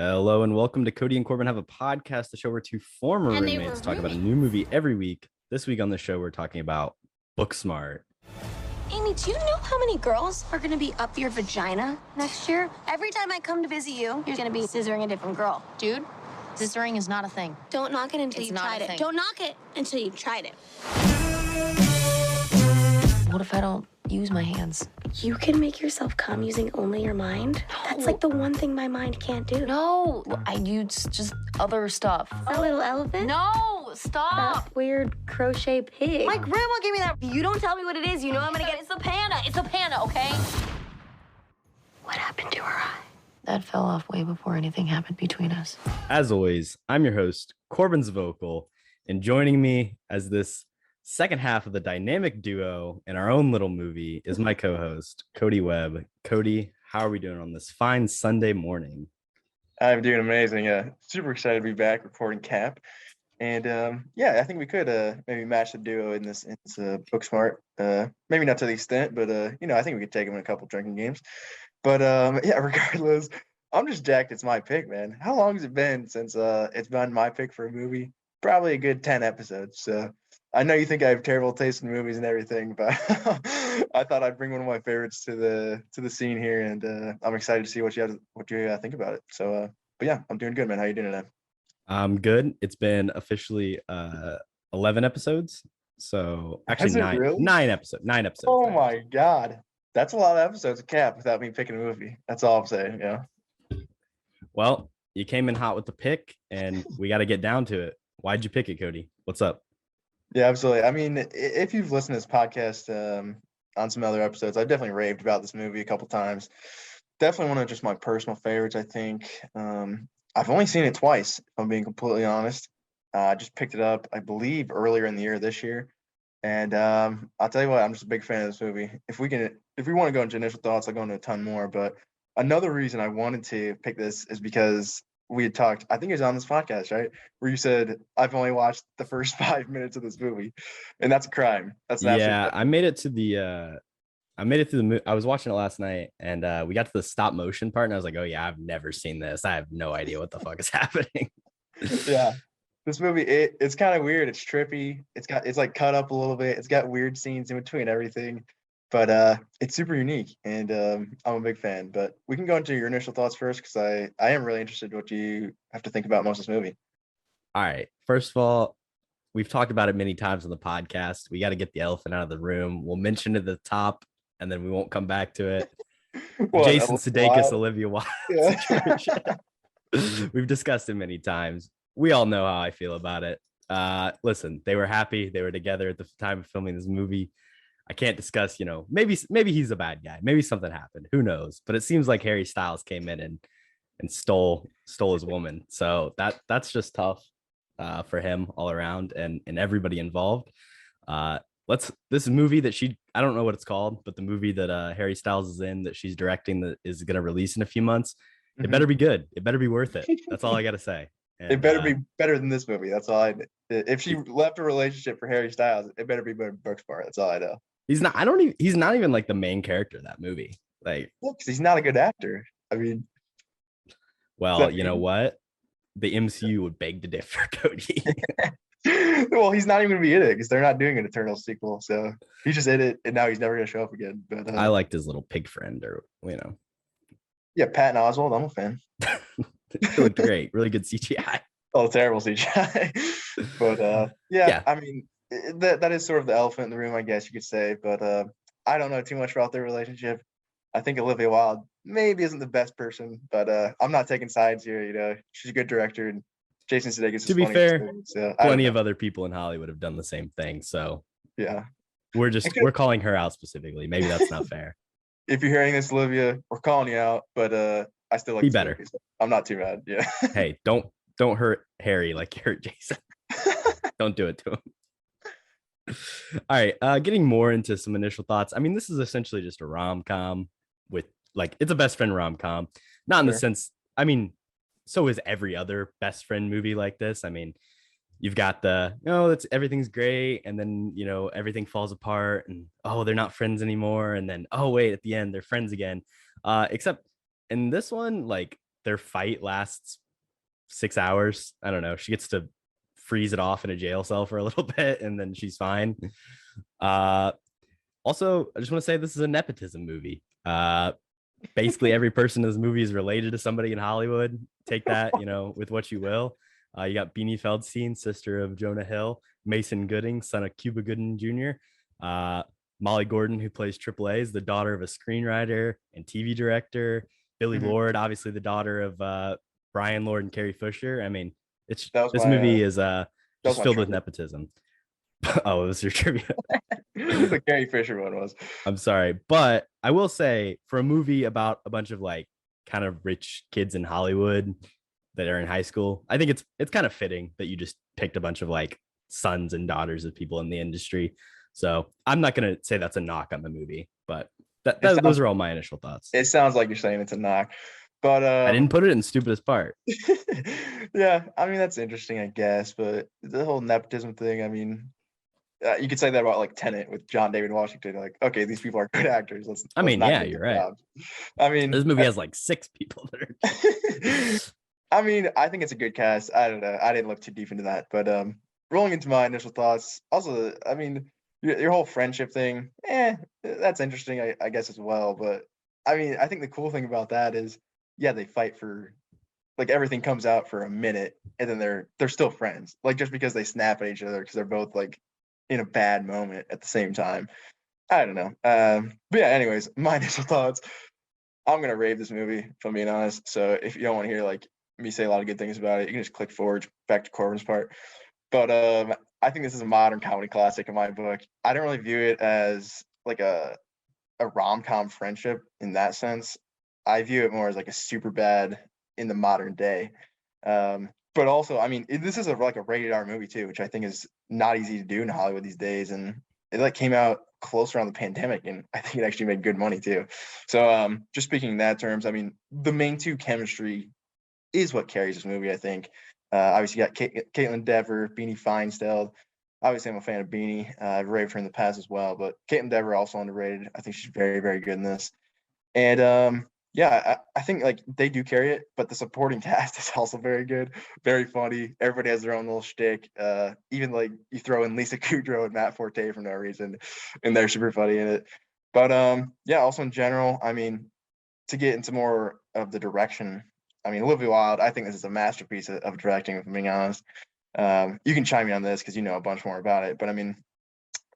Hello and welcome to Kody and Korbin Have a Podcast, the show where two former And they roommates were talk about a new movie every week. This week on the show, we're talking about Booksmart. Amy, do you know how many girls are going to be up your vagina next year? Every time I come to visit you, you're going to be scissoring a different girl. Dude, scissoring is not a thing. Don't knock it until It's you've not a tried it. thing. Don't knock it until you've tried it. What if I don't use my hands? You can make yourself come using only your mind. That's like the one thing my mind can't do. No, I use just other stuff. A little elephant? No, stop. That weird crochet pig. My grandma gave me that. You don't tell me what it is, you know I'm gonna get it. It's the panda. It's a panda, okay? What happened to her eye? That fell off way before anything happened between us. As always, I'm your host, Korbin Zvokel, and joining me as this second half of the dynamic duo in our own little movie is my co-host, Kody Webb. Kody, how are we doing on this fine Sunday morning? I'm doing amazing. Super excited to be back recording KHAP. And I think we could maybe match the duo in this Booksmart. Maybe not to the extent, but I think we could take them in a couple drinking games. But regardless, I'm just jacked. It's my pick, man. How long has it been since it's been my pick for a movie? Probably a good 10 episodes. So I know you think I have terrible taste in movies and everything, but I thought I'd bring one of my favorites to the scene here, and I'm excited to see what you think about it. So, but yeah, I'm doing good, man. How you doing today? I'm good. It's been officially 11 episodes. So actually nine episodes. Oh my God. That's a lot of episodes of KHAP without me picking a movie. That's all I'm saying. Yeah. Well, you came in hot with the pick, and we got to get down to it. Why'd you pick it, Kody? What's up? Yeah, absolutely. I mean, if you've listened to this podcast on some other episodes, I've definitely raved about this movie a couple times. Definitely one of just my personal favorites, I think. I've only seen it twice, if I'm being completely honest. I just picked it up, I believe, earlier in the year this year. And I'll tell you what, I'm just a big fan of this movie. If we want to go into initial thoughts, I'll go into a ton more. But another reason I wanted to pick this is because we had talked, I think it was on this podcast, right? Where you said, I've only watched the first 5 minutes of this movie. And that's a crime. That's an absolute crime. I made it to the I was watching it last night, and we got to the stop motion part, and I was like, oh yeah, I've never seen this. I have no idea what the fuck is happening. Yeah. This movie, it's kind of weird. It's trippy. It's like cut up a little bit. It's got weird scenes in between everything. But it's super unique, and I'm a big fan. But we can go into your initial thoughts first, because I am really interested in what you have to think about most of this movie. All right. First of all, we've talked about it many times on the podcast. We got to get the elephant out of the room. We'll mention it at the top, and then we won't come back to it. Jason Sudeikis, Olivia Wilde. Yeah. We've discussed it many times. We all know how I feel about it. Listen, they were happy. They were together at the time of filming this movie. I can't discuss, maybe he's a bad guy. Maybe something happened. Who knows? But it seems like Harry Styles came in and stole his woman. So that's just tough for him all around and everybody involved. This movie that I don't know what it's called, but the movie that Harry Styles is in that she's directing that is going to release in a few months. Mm-hmm. It better be good. It better be worth it. That's all I got to say. And, it better be better than this movie. That's all if she left a relationship for Harry Styles, it better be better than Booksmart. That's all I know. He's not even like the main character of that movie. Like, because he's not a good actor. I mean, well, you know what? The MCU would beg to differ, Kody. Well, he's not even gonna be in it because they're not doing an Eternal sequel. So he's just in it, and now he's never gonna show up again. But I liked his little pig friend, Yeah, Patton Oswalt. I'm a fan. It looked great. Really good CGI. Oh, terrible CGI. But yeah, I mean, that is sort of the elephant in the room, I guess you could say. But I don't know too much about their relationship. I think Olivia Wilde maybe isn't the best person, but I'm not taking sides here. She's a good director, and Jason Sudeikis is, to be fair, so plenty of other people in Hollywood have done the same thing. So yeah, we're calling her out specifically. Maybe that's not fair. If you're hearing this, Olivia, we're calling you out, but I still like be better. Movie, so I'm not too mad. Yeah. Hey, don't hurt Harry like you hurt Jason. Don't do it to him. All right, getting more into some initial thoughts. I mean, this is essentially just a rom-com with it's a best friend rom-com. Not in the sense, I mean, so is every other best friend movie like this. I mean, you've got everything's great, and then everything falls apart, and they're not friends anymore, and then wait, at the end they're friends again. Except in this one, their fight lasts 6 hours. I don't know. She gets to freeze it off in a jail cell for a little bit, and then she's fine. Also, I just want to say this is a nepotism movie. Basically, every person in this movie is related to somebody in Hollywood. Take that, with what you will. You got Beanie Feldstein, sister of Jonah Hill, Mason Gooding, son of Cuba Gooding Jr., Molly Gordon, who plays Triple A, is the daughter of a screenwriter and TV director. Billy Lord, obviously the daughter of Brian Lord and Carrie Fisher. I mean, this movie is just filled with nepotism. Oh, it was your trivia. The Carrie Fisher one was. I'm sorry, but I will say, for a movie about a bunch of like kind of rich kids in Hollywood that are in high school, I think it's kind of fitting that you just picked a bunch of like sons and daughters of people in the industry. So I'm not gonna say that's a knock on the movie, but those are all my initial thoughts. It sounds like you're saying it's a knock, but I didn't put it in stupidest part. Yeah, I mean, that's interesting, I guess, but the whole nepotism thing, I mean, you could say that about like Tenet with John David Washington. Like, okay, these people are good actors. Let's yeah, you're right. Jobs. I mean, this movie has like 6 people that are. I mean, I think it's a good cast. I don't know. I didn't look too deep into that, but rolling into my initial thoughts. Also, I mean, your whole friendship thing, that's interesting, I guess, as well. But I mean, I think the cool thing about that is, yeah, they fight for, like, everything comes out for a minute, and then they're still friends. Like, just because they snap at each other because they're both like in a bad moment at the same time. I don't know. But yeah, anyways, my initial thoughts. I'm gonna rave this movie, if I'm being honest. So if you don't want to hear like me say a lot of good things about it, you can just click forward back to Korbin's part. But I think this is a modern comedy classic in my book. I don't really view it as like a rom-com friendship in that sense. I view it more as like a super bad in the modern day. But also, I mean, this is like a rated R movie too, which I think is not easy to do in Hollywood these days. And it like came out close around the pandemic, and I think it actually made good money too. So just speaking in that terms, I mean, the main two chemistry is what carries this movie, I think. Obviously, you got Caitlin Dever, Beanie Feinstein. Obviously, I'm a fan of Beanie. I've raved her in the past as well, but Caitlin Dever also underrated. I think she's very, very good in this. And yeah, I think like they do carry it, but the supporting cast is also very good, very funny. Everybody has their own little shtick. Even like you throw in Lisa Kudrow and Matt Forte for no reason, and they're super funny in it. But yeah, also in general, I mean, to get into more of the direction, I mean, Olivia Wilde, I think this is a masterpiece of directing, if I'm being honest. You can chime in on this because you know a bunch more about it, but I mean,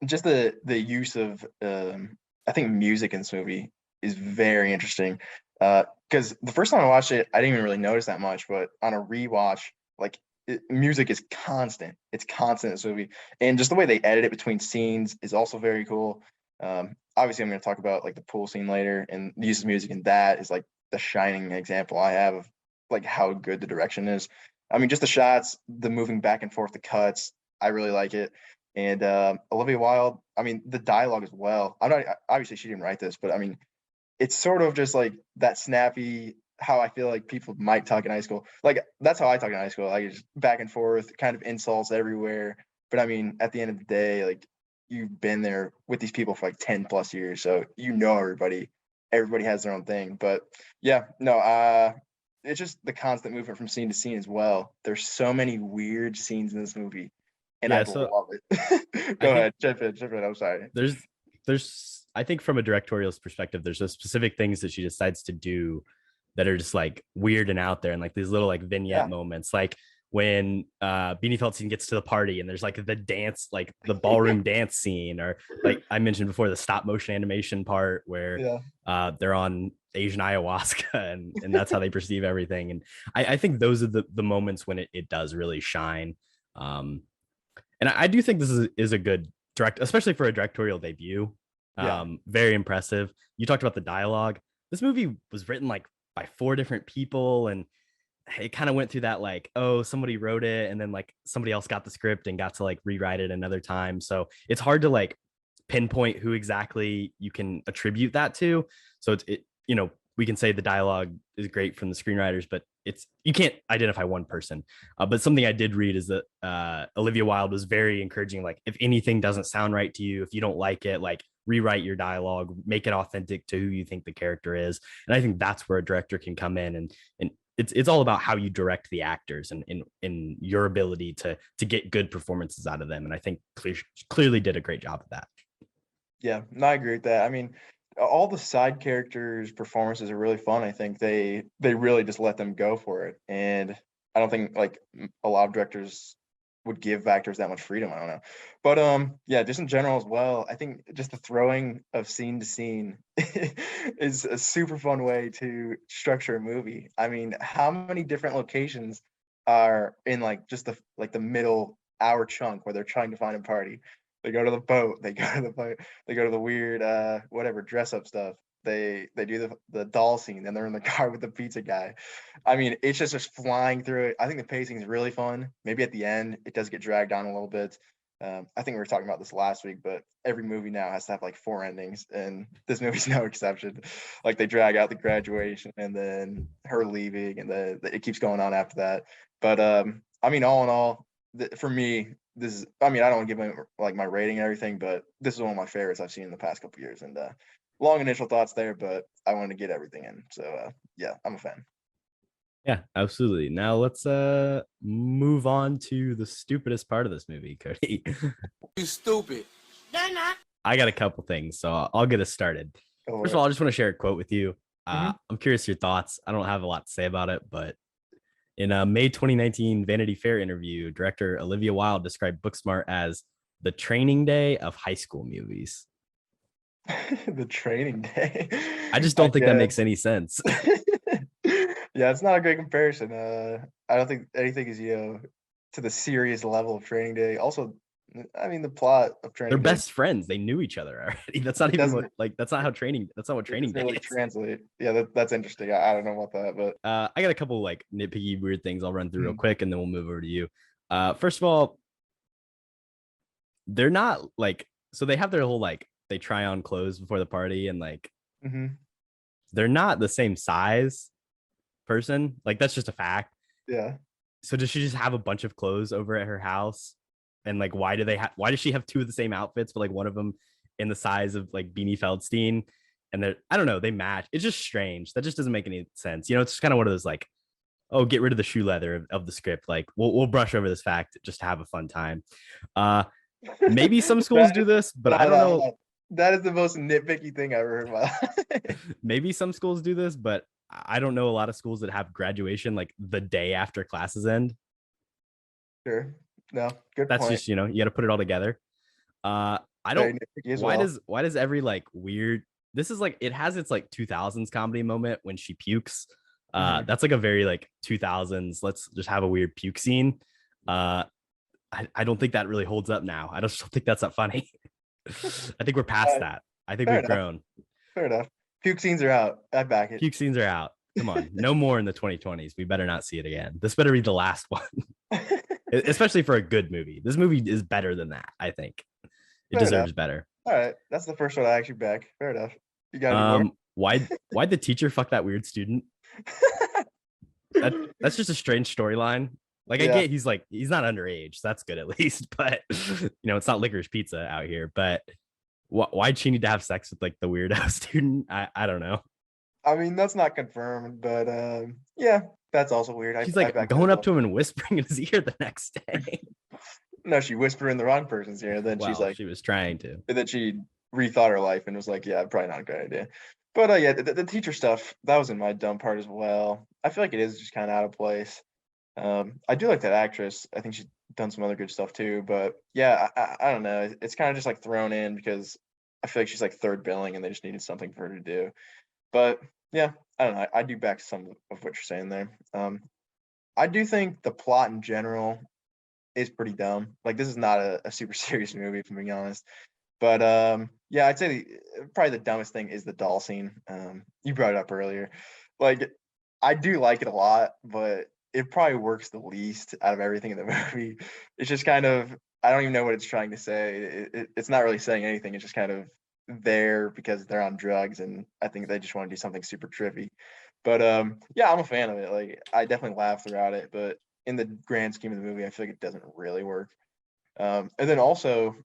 just the use of I think music in this movie is very interesting. Because the first time I watched it, I didn't even really notice that much, but on a rewatch, like music is constant. It's constant in this movie, and just the way they edit it between scenes is also very cool. Obviously, I'm going to talk about like the pool scene later, and the use of music in that is like the shining example I have of like how good the direction is. I mean, just the shots, the moving back and forth, the cuts, I really like it. And Olivia Wilde, I mean, the dialogue as well. I'm not obviously she didn't write this, but I mean, it's sort of just like that snappy, how I feel like people might talk in high school. Like that's how I talk in high school. Like just back and forth, kind of insults everywhere. But I mean, at the end of the day, like you've been there with these people for like 10 plus years. So you know everybody. Everybody has their own thing. But yeah, no, it's just the constant movement from scene to scene as well. There's so many weird scenes in this movie. And I love it. Go ahead, jump in. I'm sorry. There's I think from a directorial perspective, there's those specific things that she decides to do that are just like weird and out there, and like these little like vignette moments, like when Beanie Feldstein gets to the party and there's like the dance, like the ballroom dance scene, or like I mentioned before, the stop motion animation part where they're on Asian ayahuasca and that's how they perceive everything. And I think those are the moments when it does really shine. And I do think this is a good especially for a directorial debut. Very impressive. You talked about the dialogue. This movie was written like by 4 different people, and it kind of went through that like, oh, somebody wrote it and then like somebody else got the script and got to like rewrite it another time. So it's hard to like pinpoint who exactly you can attribute that to. So it we can say the dialogue is great from the screenwriters, but you can't identify one person. But something I did read is that Olivia Wilde was very encouraging. Like, if anything doesn't sound right to you, if you don't like it, like rewrite your dialogue, make it authentic to who you think the character is. And I think that's where a director can come in and it's all about how you direct the actors and in your ability to get good performances out of them. And I think clearly did a great job of that. Yeah, no, I agree with that. I mean, all the side characters' performances are really fun. I think they really just let them go for it, and I don't think like a lot of directors would give actors that much freedom. I don't know, but yeah, just in general as well. I think just the throwing of scene to scene is a super fun way to structure a movie. I mean, how many different locations are in like just the middle hour chunk where they're trying to find a party? They go to the boat. They go to the boat. They go to the weird whatever dress up stuff. They do the doll scene. Then they're in the car with the pizza guy. I mean, it's just flying through it. I think the pacing is really fun. Maybe at the end it does get dragged on a little bit. I think we were talking about this last week, but every movie now has to have like 4 endings, and this movie's no exception. Like they drag out the graduation and then her leaving, and it keeps going on after that. But I mean, all in all, for me, this is, I mean, I don't want to give like my rating and everything, but this is one of my favorites I've seen in the past couple years. And long initial thoughts there, but I wanted to get everything in. So yeah, I'm a fan. Yeah, absolutely. Now let's move on to the stupidest part of this movie, Kody. You stupid. I got a couple things, so I'll get us started. First of all, I just want to share a quote with you. I'm curious your thoughts. I don't have a lot to say about it, but in a May 2019 Vanity Fair interview, director Olivia Wilde described Booksmart as the training day of high school movies. The training day. I just don't think that makes any sense. Yeah, it's not a great comparison. I don't think anything is, to the serious level of training day. Also, I mean, the plot of training They're day best friends. They knew each other already. That's not even that's not what training doesn't day really is. translate. Yeah, that's interesting. I don't know about that, but I got a couple like nitpicky weird things I'll run through real quick, and then we'll move over to you. First of all, they're not like, so they have their whole like they try on clothes before the party, and like they're not the same size person. Like that's just a fact. yeah. So does she just have a bunch of clothes over at her house? And like, why does she have 2 of the same outfits, but like one of them in the size of like Beanie Feldstein? And I don't know, they match. It's just strange. That just doesn't make any sense. It's just kind of one of those like, oh, get rid of the shoe leather of the script. Like we'll brush over this fact just to have a fun time. Maybe some schools do this, but I don't know. That is the most nitpicky thing I've ever heard about. Maybe some schools do this, but I don't know a lot of schools that have graduation like the day after classes end. Sure. No, good That's point. just, you got to put it all together. I don't, why does every like weird, this is like, it has its like 2000s comedy moment when she pukes. That's like a very like 2000s, let's just have a weird puke scene. I don't think that really holds up now. I just don't think that's that funny. I think we're past that. I think we've grown. Fair enough. Puke scenes are out. I back it. Puke scenes are out. Come on. No more in the 2020s. We better not see it again. This better be the last one. Especially for a good movie. This movie is better than that, I think. It deserves better. All right. That's the first one I actually back. Fair enough. You got any more? Why'd the teacher fuck that weird student? That's just a strange storyline. Like I get he's not underage, so that's good at least. But it's not licorice pizza out here. But why'd she need to have sex with like the weirdo student? I don't know. I mean, that's not confirmed, but yeah, that's also weird. She's like going up to him and whispering in his ear the next day. No, she whispered in the wrong person's ear. Then she's like, she was trying to. And then she rethought her life and was like, yeah, probably not a good idea. But yeah, the teacher stuff, that was in my dumb part as well. I feel like it is just kind of out of place. I do like that actress. I think she's done some other good stuff too. But yeah, I don't know. It's kind of just like thrown in because I feel like she's like third billing and they just needed something for her to do. But yeah, I don't know. I do back some of what you're saying there. I do think the plot in general is pretty dumb. Like this is not a super serious movie, if I'm being honest. But yeah, I'd say probably the dumbest thing is the doll scene. You brought it up earlier. Like I do like it a lot, but it probably works the least out of everything in the movie. It's just kind of, I don't even know what it's trying to say. It's not really saying anything. It's just kind of there because they're on drugs, and I think they just want to do something super trippy. But yeah, I'm a fan of it. Like I definitely laugh throughout it, but in the grand scheme of the movie, I feel like it doesn't really work. And then also,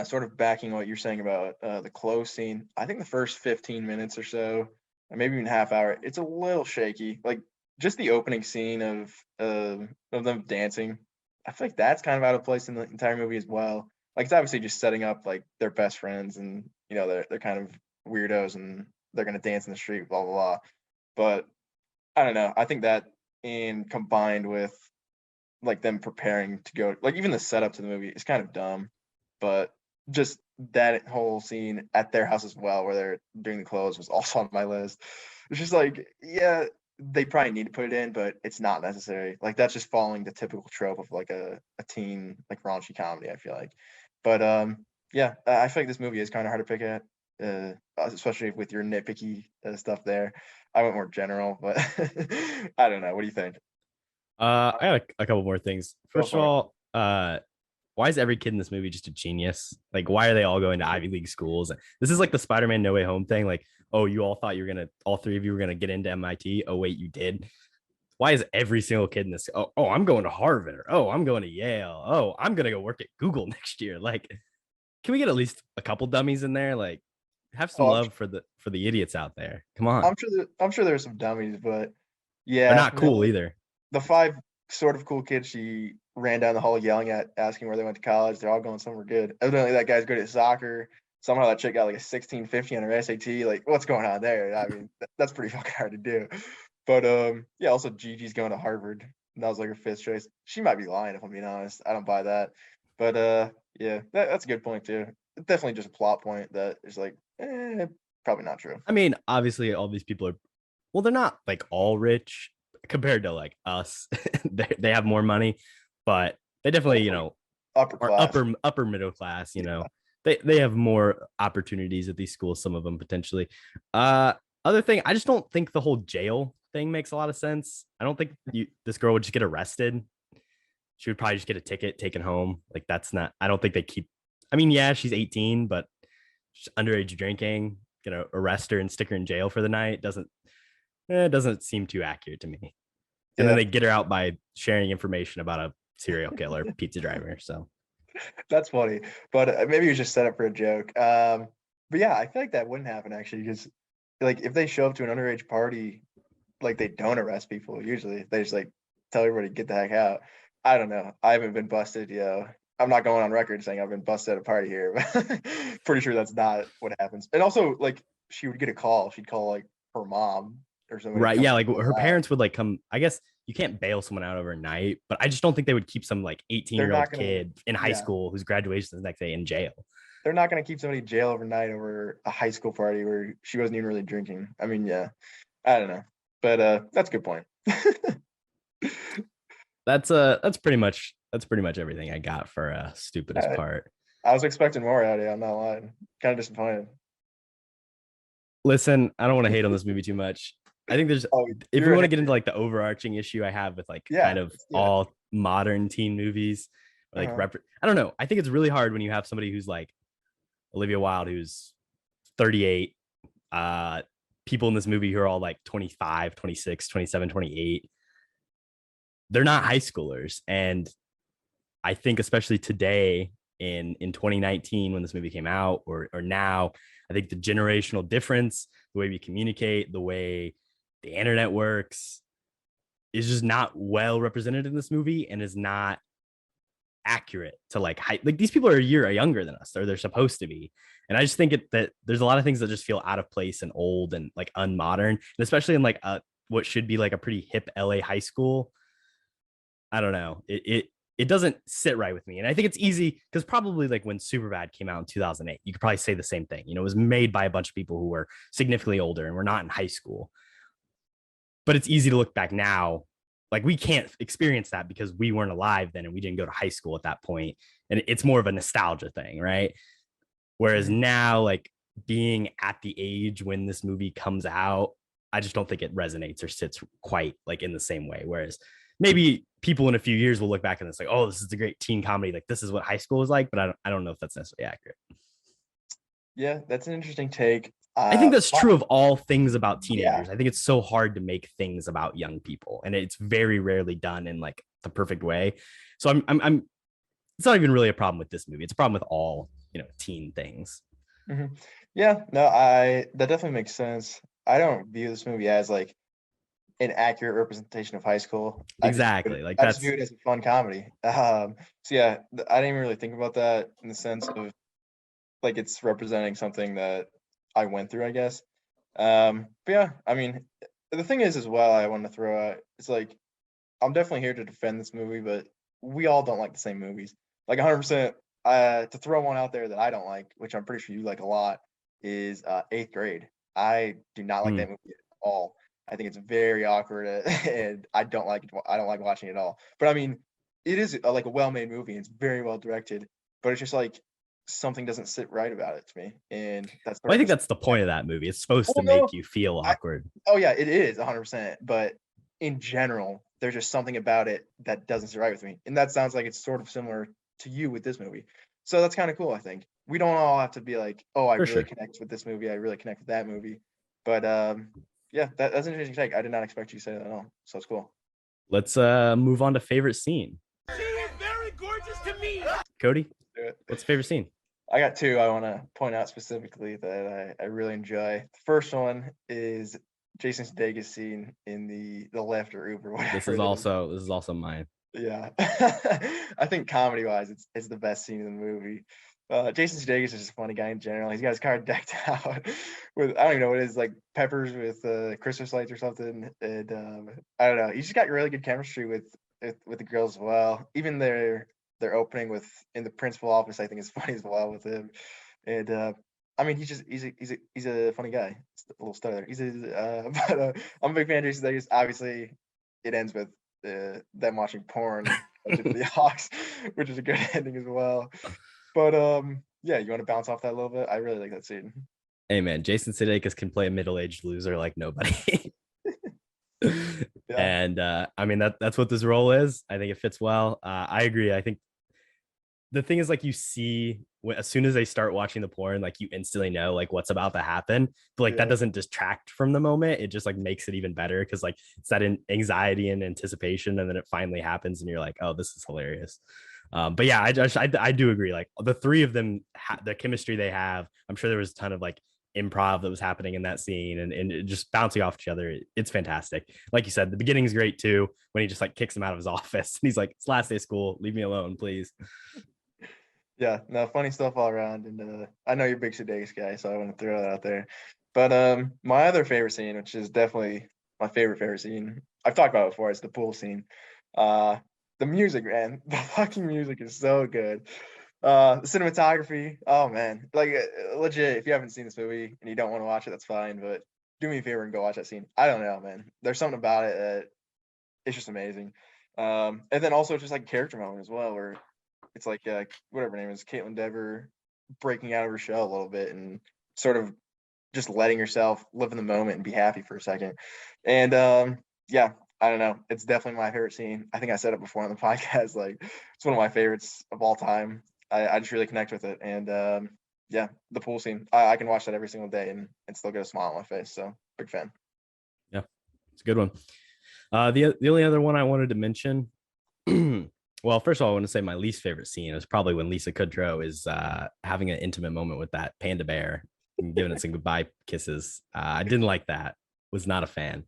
sort of backing what you're saying about the close scene, I think the first 15 minutes or so, or maybe even half hour, it's a little shaky. Like just the opening scene of them dancing, I feel like that's kind of out of place in the entire movie as well. Like it's obviously just setting up like their best friends, and they're kind of weirdos and they're gonna dance in the street, blah blah blah. But I don't know. I think that in combined with like them preparing to go, like even the setup to the movie is kind of dumb, but just that whole scene at their house as well, where they're doing the clothes, was also on my list. It's just like, yeah, they probably need to put it in, but it's not necessary. Like that's just following the typical trope of like a teen like raunchy comedy, I feel like. But yeah, I feel like this movie is kind of hard to pick at, especially with your nitpicky stuff there. I went more general, but I don't know. What do you think? I got a couple more things. Go First of for it. all, why is every kid in this movie just a genius? Like, why are they all going to Ivy League schools? This is like the Spider-Man No Way Home thing. Like, oh, you all thought all three of you were gonna get into MIT. Oh, wait, you did. Why is every single kid in this? Oh, I'm going to Harvard. Oh, I'm going to Yale. Oh, I'm gonna go work at Google next year. Like, can we get at least a couple dummies in there? Like, have some Oh, love for the idiots out there. Come on, I'm sure there's some dummies, but they're yeah, not cool either. the five sort of cool kids she ran down the hall yelling at, asking where they went to college. They're all going somewhere good. Evidently, that guy's good at soccer. Somehow that chick got like a 1650 on her SAT. Like, what's going on there? I mean, that's pretty fucking hard to do. But yeah, also Gigi's going to Harvard. And that was like her fifth choice. She might be lying if I'm being honest. I don't buy that. But yeah, that's a good point too. Definitely just a plot point that is like, probably not true. I mean, obviously, all these people are, well, they're not like all rich compared to like us. They have more money, but they definitely, Upper are class. upper middle class. They have more opportunities at these schools. Some of them potentially. Other thing, I just don't think the whole jail thing makes a lot of sense. I don't think this girl would just get arrested. She would probably just get a ticket taken home. Like that's not. I don't think they keep. I mean, yeah, she's 18, but she's underage drinking. Gonna arrest her and stick her in jail for the night doesn't seem too accurate to me. And then they get her out by sharing information about a serial killer pizza driver. So That's funny, but maybe it was just set up for a joke. But yeah, I feel like that wouldn't happen actually, because like if they show up to an underage party, like they don't arrest people usually. They just like tell everybody to get the heck out. I don't know. I haven't been busted, I'm not going on record saying I've been busted at a party here, but pretty sure that's not what happens. And also, like she would get a call. She'd call like her mom or somebody. right, yeah, like her parents would like come. I guess you can't bail someone out overnight, but I just don't think they would keep some like 18-year-old kid in high school whose graduation is the next day in jail. They're not going to keep somebody in jail overnight over a high school party where she wasn't even really drinking. I mean, yeah, I don't know, but that's a good point. That's pretty much everything I got for stupidest part. I was expecting more out of you. I'm not lying. Kind of disappointed. Listen, I don't want to hate on this movie too much. I think there's if we want to get into like the overarching issue I have with like kind of all modern teen movies, like I don't know. I think it's really hard when you have somebody who's like Olivia Wilde, who's 38, people in this movie who are all like 25, 26, 27, 28. They're not high schoolers. And I think especially today in 2019, when this movie came out, or now, I think the generational difference, the way we communicate, the way the internet works is just not well represented in this movie and is not accurate to like these people are a year younger than us, or they're supposed to be. And I just think that there's a lot of things that just feel out of place and old and like unmodern, and especially in like what should be like a pretty hip LA high school. I don't know. It doesn't sit right with me. And I think it's easy because probably like when Superbad came out in 2008, you could probably say the same thing. It was made by a bunch of people who were significantly older and were not in high school. But it's easy to look back now. Like we can't experience that because we weren't alive then and we didn't go to high school at that point. And it's more of a nostalgia thing, right? Whereas now, like being at the age when this movie comes out, I just don't think it resonates or sits quite like in the same way. Whereas maybe people in a few years will look back and it's like, oh, this is a great teen comedy. Like this is what high school was like, but I don't know if that's necessarily accurate. Yeah, that's an interesting take. I think that's true of all things about teenagers. I think it's so hard to make things about young people, and it's very rarely done in like the perfect way. So I'm it's not even really a problem with this movie. It's a problem with all, teen things. Yeah, no, that definitely makes sense. I don't view this movie as like an accurate representation of high school. Exactly. Like I just view it as a fun comedy. So yeah, I didn't even really think about that in the sense of like it's representing something that I went through, I guess. But yeah, I mean, the thing is as well, I want to throw out, it's like I'm definitely here to defend this movie, but we all don't like the same movies. Like 100%. To throw one out there that I don't like, which I'm pretty sure you like a lot, is Eighth Grade. I do not like that movie at all. I think it's very awkward, and I don't like it. I don't like watching it at all. But I mean, it is like a well-made movie. It's very well directed, but it's just like something doesn't sit right about it to me, and that's. Well, I think that's the point of that movie. It's supposed to make you feel awkward. Oh yeah, it is 100%. But in general, there's just something about it that doesn't sit right with me, and that sounds like it's sort of similar to you with this movie. So that's kind of cool. I think we don't all have to be like, oh, I really connect with this movie. I really connect with that movie. But yeah, that's an interesting take. I did not expect you to say that at all. So it's cool. Let's move on to favorite scene. She is very gorgeous to me. Cody, what's favorite scene? I got two I want to point out specifically that I really enjoy. The first one is Jason Sudeikis scene in the Lyft or Uber. Whatever this is also mine. Yeah, I think comedy-wise, it's the best scene in the movie. Jason Sudeikis is just a funny guy in general. He's got his car decked out with, I don't even know what it is, like peppers with Christmas lights or something. And I don't know. He's just got really good chemistry with the girls as well. Even their opening in the principal office, I think, is funny as well with him. And I mean, he's a funny guy. It's a little stutter. But I'm a big fan of Jason Sudeikis. Obviously, it ends with them watching porn to the Hawks, which is a good ending as well. But yeah, you want to bounce off that a little bit? I really like that scene. Hey man, Jason Sudeikis can play a middle-aged loser like nobody. Yeah. And I mean that's what this role is. I think it fits well. I agree. I think the thing is, like, you see as soon as they start watching the porn, like you instantly know like what's about to happen, but like that doesn't distract from the moment. It just like makes it even better because like it's that anxiety and anticipation, and then it finally happens and you're like, oh, this is hilarious. But yeah, I do agree. Like the three of them, the chemistry they have, I'm sure there was a ton of like improv that was happening in that scene and just bouncing off each other. It's fantastic. Like you said, the beginning is great too, when he just like kicks him out of his office and he's like, it's last day of school, leave me alone, please. Yeah, no, funny stuff all around. And I know you're a big Sudeikis guy, so I want to throw that out there. But my other favorite scene, which is definitely my favorite scene, I've talked about it before, it's the pool scene. The music, man, the fucking music is so good. The cinematography, oh man, like legit, if you haven't seen this movie and you don't want to watch it, that's fine, but do me a favor and go watch that scene. I don't know, man, there's something about it that it's just amazing. And then also just like character moment as well, where it's like whatever her name is, Caitlin Dever, breaking out of her shell a little bit and sort of just letting herself live in the moment and be happy for a second. And yeah, I don't know. It's definitely my favorite scene. I think I said it before on the podcast. Like, it's one of my favorites of all time. I just really connect with it. And yeah, the pool scene. I can watch that every single day and still get a smile on my face. So big fan. Yeah, it's a good one. The only other one I wanted to mention. Well, first of all, I want to say my least favorite scene is probably when Lisa Kudrow is having an intimate moment with that panda bear and giving it some goodbye kisses. I didn't like that. Was not a fan.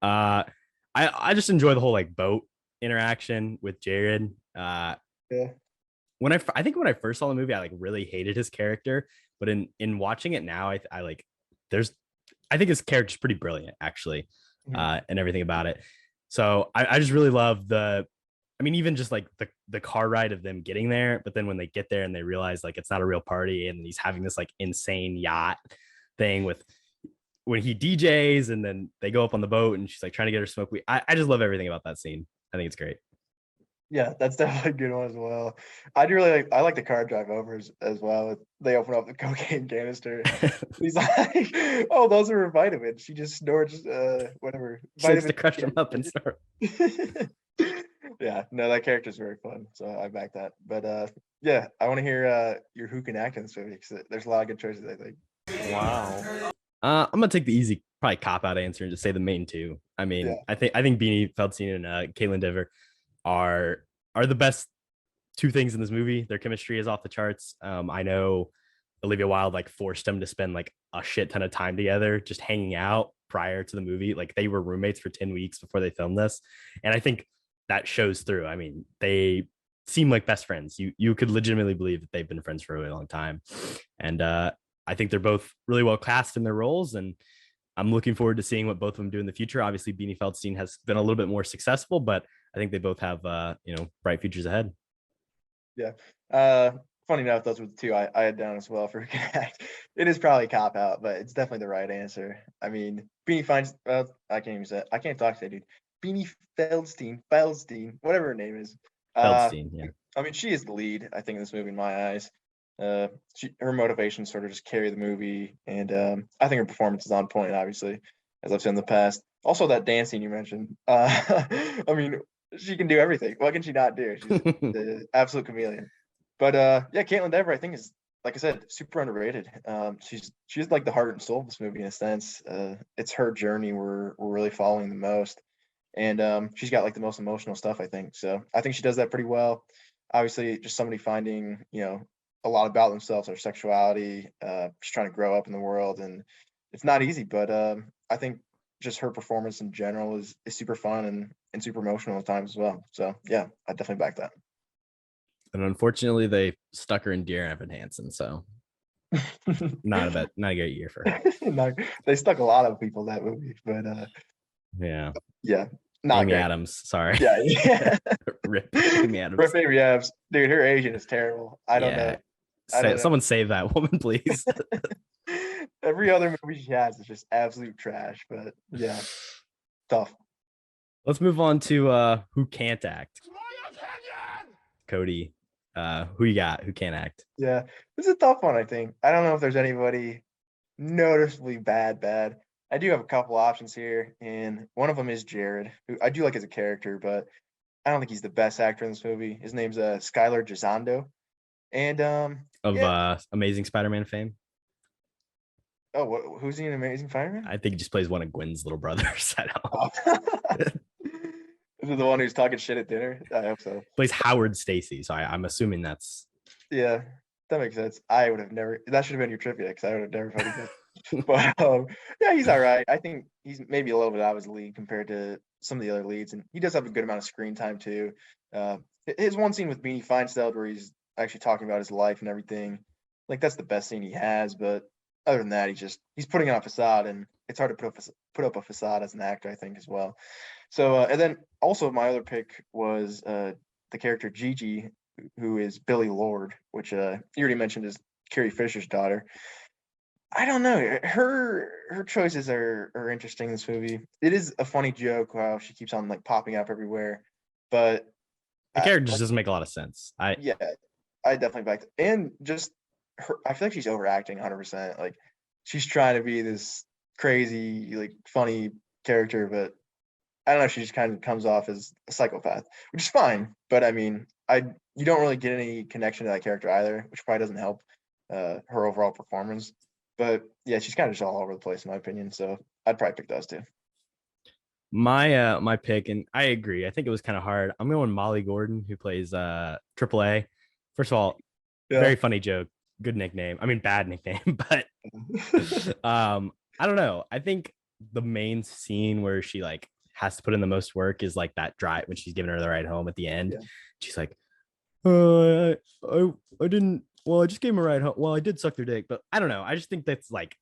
I just enjoy the whole like boat interaction with Jared. Yeah. I think when I first saw the movie, I like really hated his character, but in watching it now, I like I think his character's pretty brilliant actually, and everything about it. So I just really love even just like the car ride of them getting there, but then when they get there and they realize like it's not a real party and he's having this like insane yacht thing with when he DJs and then they go up on the boat and she's like trying to get her smoke weed. I just love everything about that scene. I think it's great. Yeah, that's definitely a good one as well. I like the car drive over as well. They open up the cocaine canister. He's like, oh, those are her vitamins. She just snorts whatever. She likes to crush them up and snort. Yeah, no, that character's very fun. So I back that. But yeah, I want to hear your who can act in this movie because there's a lot of good choices, I think. Wow. I'm gonna take the easy, probably cop out answer and just say the main two. I mean, yeah. I think Beanie Feldstein and Caitlin Dever are the best two things in this movie. Their chemistry is off the charts. I know Olivia Wilde like forced them to spend like a shit ton of time together, just hanging out prior to the movie. Like they were roommates for 10 weeks before they filmed this. And I think that shows through. I mean, they seem like best friends. You could legitimately believe that they've been friends for a really long time. And I think they're both really well cast in their roles. And I'm looking forward to seeing what both of them do in the future. Obviously, Beanie Feldstein has been a little bit more successful, but I think they both have bright futures ahead. Yeah. Funny enough, those were the two I had down as well for who can act. It is probably cop out, but it's definitely the right answer. I mean, Beanie finds I can't even say it. I can't talk today, dude. Beanie Feldstein, whatever her name is. Feldstein, yeah. I mean, she is the lead, I think, in this movie in my eyes. Her motivations sort of just carry the movie, and I think her performance is on point, obviously, as I've said in the past. Also, that dance scene you mentioned. I mean, she can do everything. What can she not do? She's the absolute chameleon. But yeah, Caitlin Dever, I think, is, like I said, super underrated. She's like the heart and soul of this movie in a sense. It's her journey we're really following the most, and she's got like the most emotional stuff, I think. So I think she does that pretty well. Obviously, just somebody finding a lot about themselves, their sexuality, just trying to grow up in the world, and it's not easy. But I think just her performance in general is super fun and super emotional at times as well. So yeah, I definitely back that. And unfortunately, they stuck her in Dear Evan Hansen, so not a great year for her. No, they stuck a lot of people in that movie, but yeah, not Amy great. Adams. Sorry, Yeah. Rip Amy Adams. Rip Amy Adams, dude. Her Asian is terrible. I don't know. Someone save that woman, please. Every other movie she has is just absolute trash. But yeah, tough. Let's move on to who can't act. Kody, who you got? Who can't act? Yeah, this is a tough one, I think. I don't know if there's anybody noticeably bad. I do have a couple options here, and one of them is Jared, who I do like as a character, but I don't think he's the best actor in this movie. His name's Skylar Gisondo, and Amazing Spider-Man fame. Oh, who's he in Amazing Spider-Man? I think he just plays one of Gwen's little brothers. I don't. Is it the one who's talking shit at dinner? I hope so. Plays Howard Stacy, so I'm assuming that's. Yeah, that makes sense. I would have never. That should have been your trivia because I would have never fucking guessed. But yeah, he's all right. I think he's maybe a little bit out of his league compared to some of the other leads, and he does have a good amount of screen time too. His one scene with Beanie Feinstein where he's actually talking about his life and everything, like that's the best scene he has. But other than that, he's putting on a facade, and it's hard to put up a facade as an actor, I think, as well. So, and then also my other pick was the character Gigi, who is Billy Lord, which you already mentioned is Carrie Fisher's daughter. I don't know. Her choices are interesting in this movie. It is a funny joke how she keeps on like popping up everywhere, but the character just doesn't make a lot of sense. I definitely back it. And just her, I feel like she's overacting 100%. Like she's trying to be this crazy, like funny character, but I don't know. She just kind of comes off as a psychopath, which is fine. But I mean, you don't really get any connection to that character either, which probably doesn't help her overall performance. But yeah, she's kind of just all over the place in my opinion. So I'd probably pick those two. My pick, and I agree. I think it was kind of hard. I'm going Molly Gordon, who plays AAA. First of all, very funny joke, good nickname. I mean, bad nickname, but I don't know. I think the main scene where she like has to put in the most work is like that drive when she's giving her the ride home at the end. Yeah. She's like, I didn't. Well, I just gave him a ride home. Well, I did suck their dick, but I don't know. I just think that's like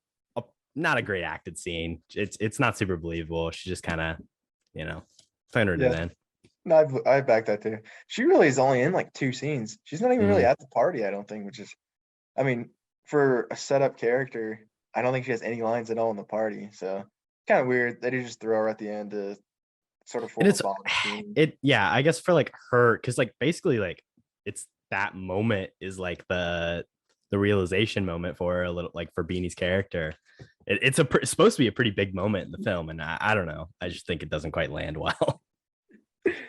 not a great acted scene. It's not super believable. She just kind of, turned it in. No, I back that too. She really is only in like 2 scenes. She's not even really at the party, I don't think, which is, I mean, for a setup character, I don't think she has any lines at all in the party. So kind of weird. They just throw her at the end to sort of form a bond. Yeah, I guess for like her, because like basically like it's that moment is like the realization moment for her, a little like for Beanie's character. It's supposed to be a pretty big moment in the film, and I don't know. I just think it doesn't quite land well.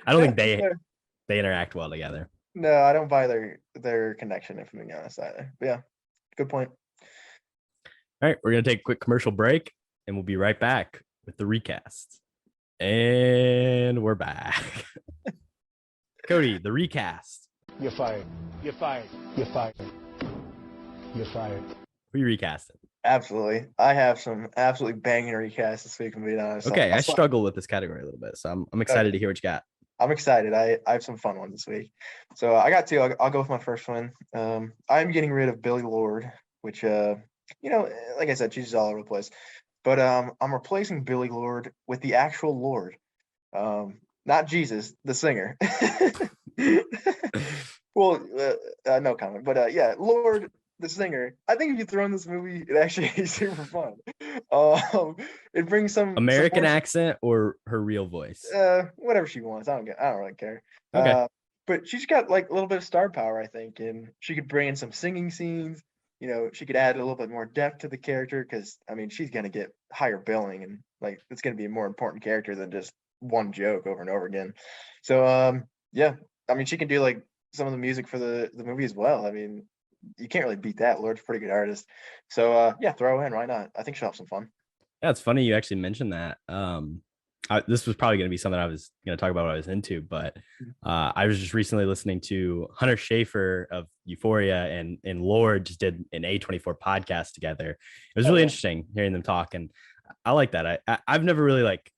I don't think they interact well together. No, I don't buy their connection, if I'm being honest, either. But yeah, good point. All right, we're gonna take a quick commercial break, and we'll be right back with the recast. And we're back. Kody, the recast. You're fired. You're fired. You're fired. You're fired. Who are you recasting? Absolutely. I have some absolutely banging recasts this week, I'm being honest. Okay, I struggle with this category a little bit, so I'm excited to hear what you got. I'm excited. I have some fun ones this week. So I got two. I'll go with my first one. I'm getting rid of Billy Lord, which like I said, she's all over the place. But I'm replacing Billy Lord with the actual Lord. Not Jesus, the singer. Well, no comment. But yeah, Lord, the singer. I think if you throw in this movie, it actually is super fun. It brings some American more, accent or her real voice. whatever she wants. I don't really care. Okay. But she's got like a little bit of star power, I think, and she could bring in some singing scenes. She could add a little bit more depth to the character because I mean she's gonna get higher billing and like it's gonna be a more important character than just one joke over and over again. So yeah, I mean she can do like some of the music for the movie as well. I mean you can't really beat that. Lord's a pretty good artist. So yeah, throw her in. Why not? I think she'll have some fun. Yeah, it's funny you actually mentioned that. This was probably going to be something I was going to talk about what I was into, but I was just recently listening to Hunter Schafer of Euphoria and Lord just did an A24 podcast together. It was really interesting hearing them talk, and I like that. I've never really like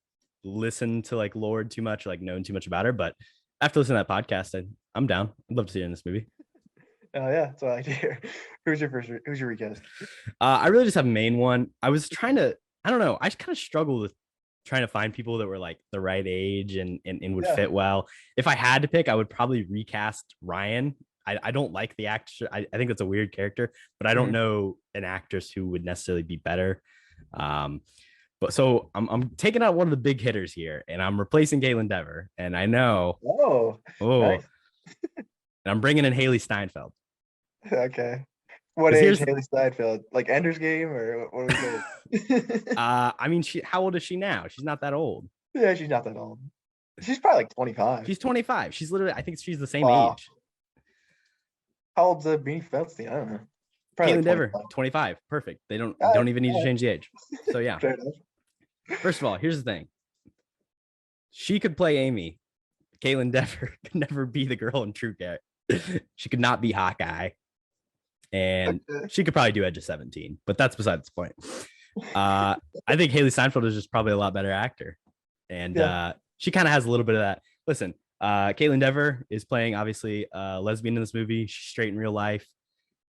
listened to like Lord too much, or, like known too much about her, but after listening to that podcast, I'm down. I'd love to see her in this movie. Oh yeah, that's what I like to hear. Who's your recast? I really just have a main one. I was trying to, I don't know, I just kind of struggled with trying to find people that were like the right age and would fit well. If I had to pick, I would probably recast Ryan. I don't like the actor. I think that's a weird character, but I don't know an actress who would necessarily be better. But so I'm taking out one of the big hitters here, and I'm replacing Caitlin Dever. And I know, Nice. and I'm bringing in Haley Steinfeld. Okay. What age Haley Steinfeld? Like Ender's Game or what are we doing? I mean, how old is she now? She's not that old. Yeah, she's not that old. She's probably like 25. She's 25. She's literally, I think she's the same age. How old's Beanie Feldstein? I don't know. Probably Caitlin Dever, 25. Perfect. They don't even need to change the age. So yeah. First of all, here's the thing. She could play Amy. Caitlin Dever could never be the girl in True Grit. She could not be Hawkeye. And she could probably do Edge of 17, but that's besides the point. I think Haley Steinfeld is just probably a lot better actor. And she kind of has a little bit of that. Listen, Caitlin Dever is playing, obviously, a lesbian in this movie. She's straight in real life.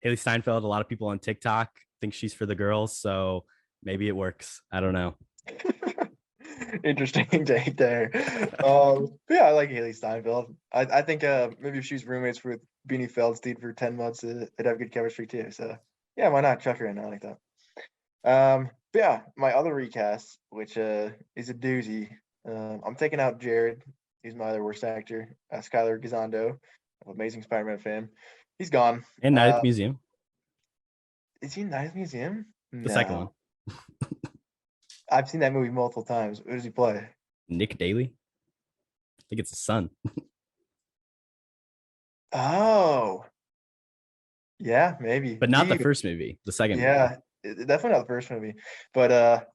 Haley Steinfeld, a lot of people on TikTok think she's for the girls, so maybe it works. I don't know. Interesting take there. Yeah, I like Haley Steinfeld. I think maybe if she was roommates with Beanie Feldstein for 10 months, it'd have good chemistry too. So yeah, why not chuck her in? I like that. But yeah, my other recast, which is a doozy. I'm taking out Jared. He's my other worst actor. Skylar Gisondo, Amazing Spider-Man fan. He's gone. And Night at the Museum. Is he in Night at the Museum? The second one. I've seen that movie multiple times. Who does he play? Nick Daly. I think it's his son. Oh. Yeah, maybe. But not the first movie. The second movie. Yeah, definitely not the first movie. But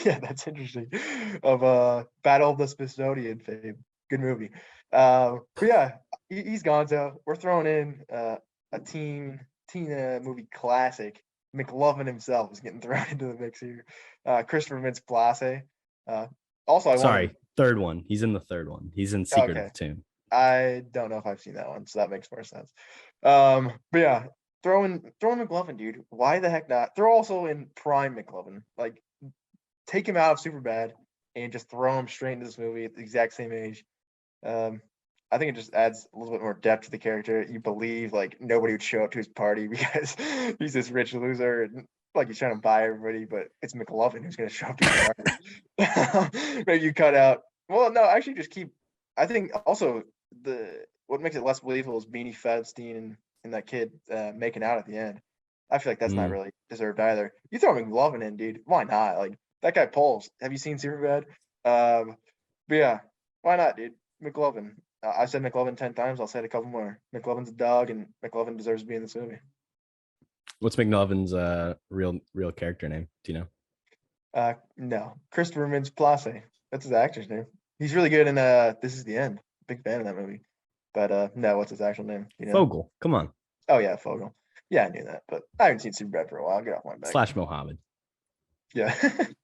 yeah, that's interesting. Of Battle of the Smithsonian fame. Good movie. But yeah, he's gone. So we're throwing in a teen movie classic. McLovin himself is getting thrown into the mix here. Christopher Mintz-Plasse. Also, third one. He's in the third one. He's in Secret of the Tomb. I don't know if I've seen that one, so that makes more sense. But yeah, throw in McLovin, dude. Why the heck not? Throw also in prime McLovin. Like, take him out of Superbad and just throw him straight into this movie at the exact same age. I think it just adds a little bit more depth to the character. You believe like nobody would show up to his party because he's this rich loser and like he's trying to buy everybody, but it's McLovin who's going to show up to his party. Maybe you cut out. Well, no, actually, just keep. I think also what makes it less believable is Beanie Feldstein and that kid making out at the end. I feel like that's not really deserved either. You throw McLovin in, dude. Why not? Like that guy pulls. Have you seen Superbad? But yeah, why not, dude? McLovin. I said McLovin 10 times. I'll say it a couple more. McLovin's a dog, and McLovin deserves to be in this movie. What's McLovin's real character name? Do you know? No, Christopher Mintz-Plasse. That's his actor's name. He's really good in This Is the End. Big fan of that movie. But no, what's his actual name? You know? Fogel. Come on. Oh yeah, Fogel. Yeah, I knew that, but I haven't seen Superbad for a while. Get off my back. / Mohammed. Yeah.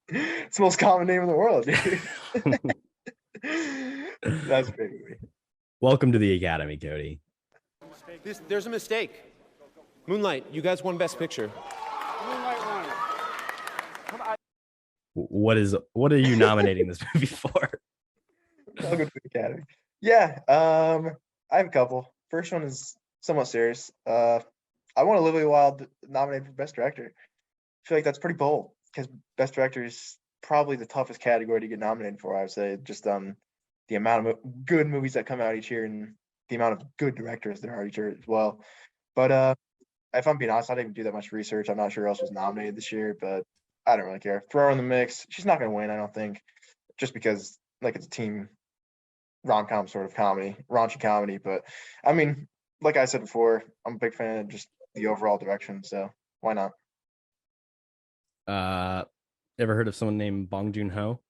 It's the most common name in the world, dude. That's a great movie. Welcome to the Academy, Kody. There's a mistake. Moonlight, you guys won Best Picture. What are you nominating this movie for? Welcome to the Academy. Yeah, I have a couple. First one is somewhat serious. I want Olivia Wilde nominated for Best Director. I feel like that's pretty bold because Best Director is probably the toughest category to get nominated for. I would say just the amount of good movies that come out each year and the amount of good directors there are each year as well. But if I'm being honest, I didn't even do that much research. I'm not sure who else was nominated this year, but I don't really care. Throw her in the mix. She's not going to win, I don't think, just because like it's a team rom-com sort of comedy, raunchy comedy. But I mean, like I said before, I'm a big fan of just the overall direction, so why not? Ever heard of someone named Bong Joon-ho?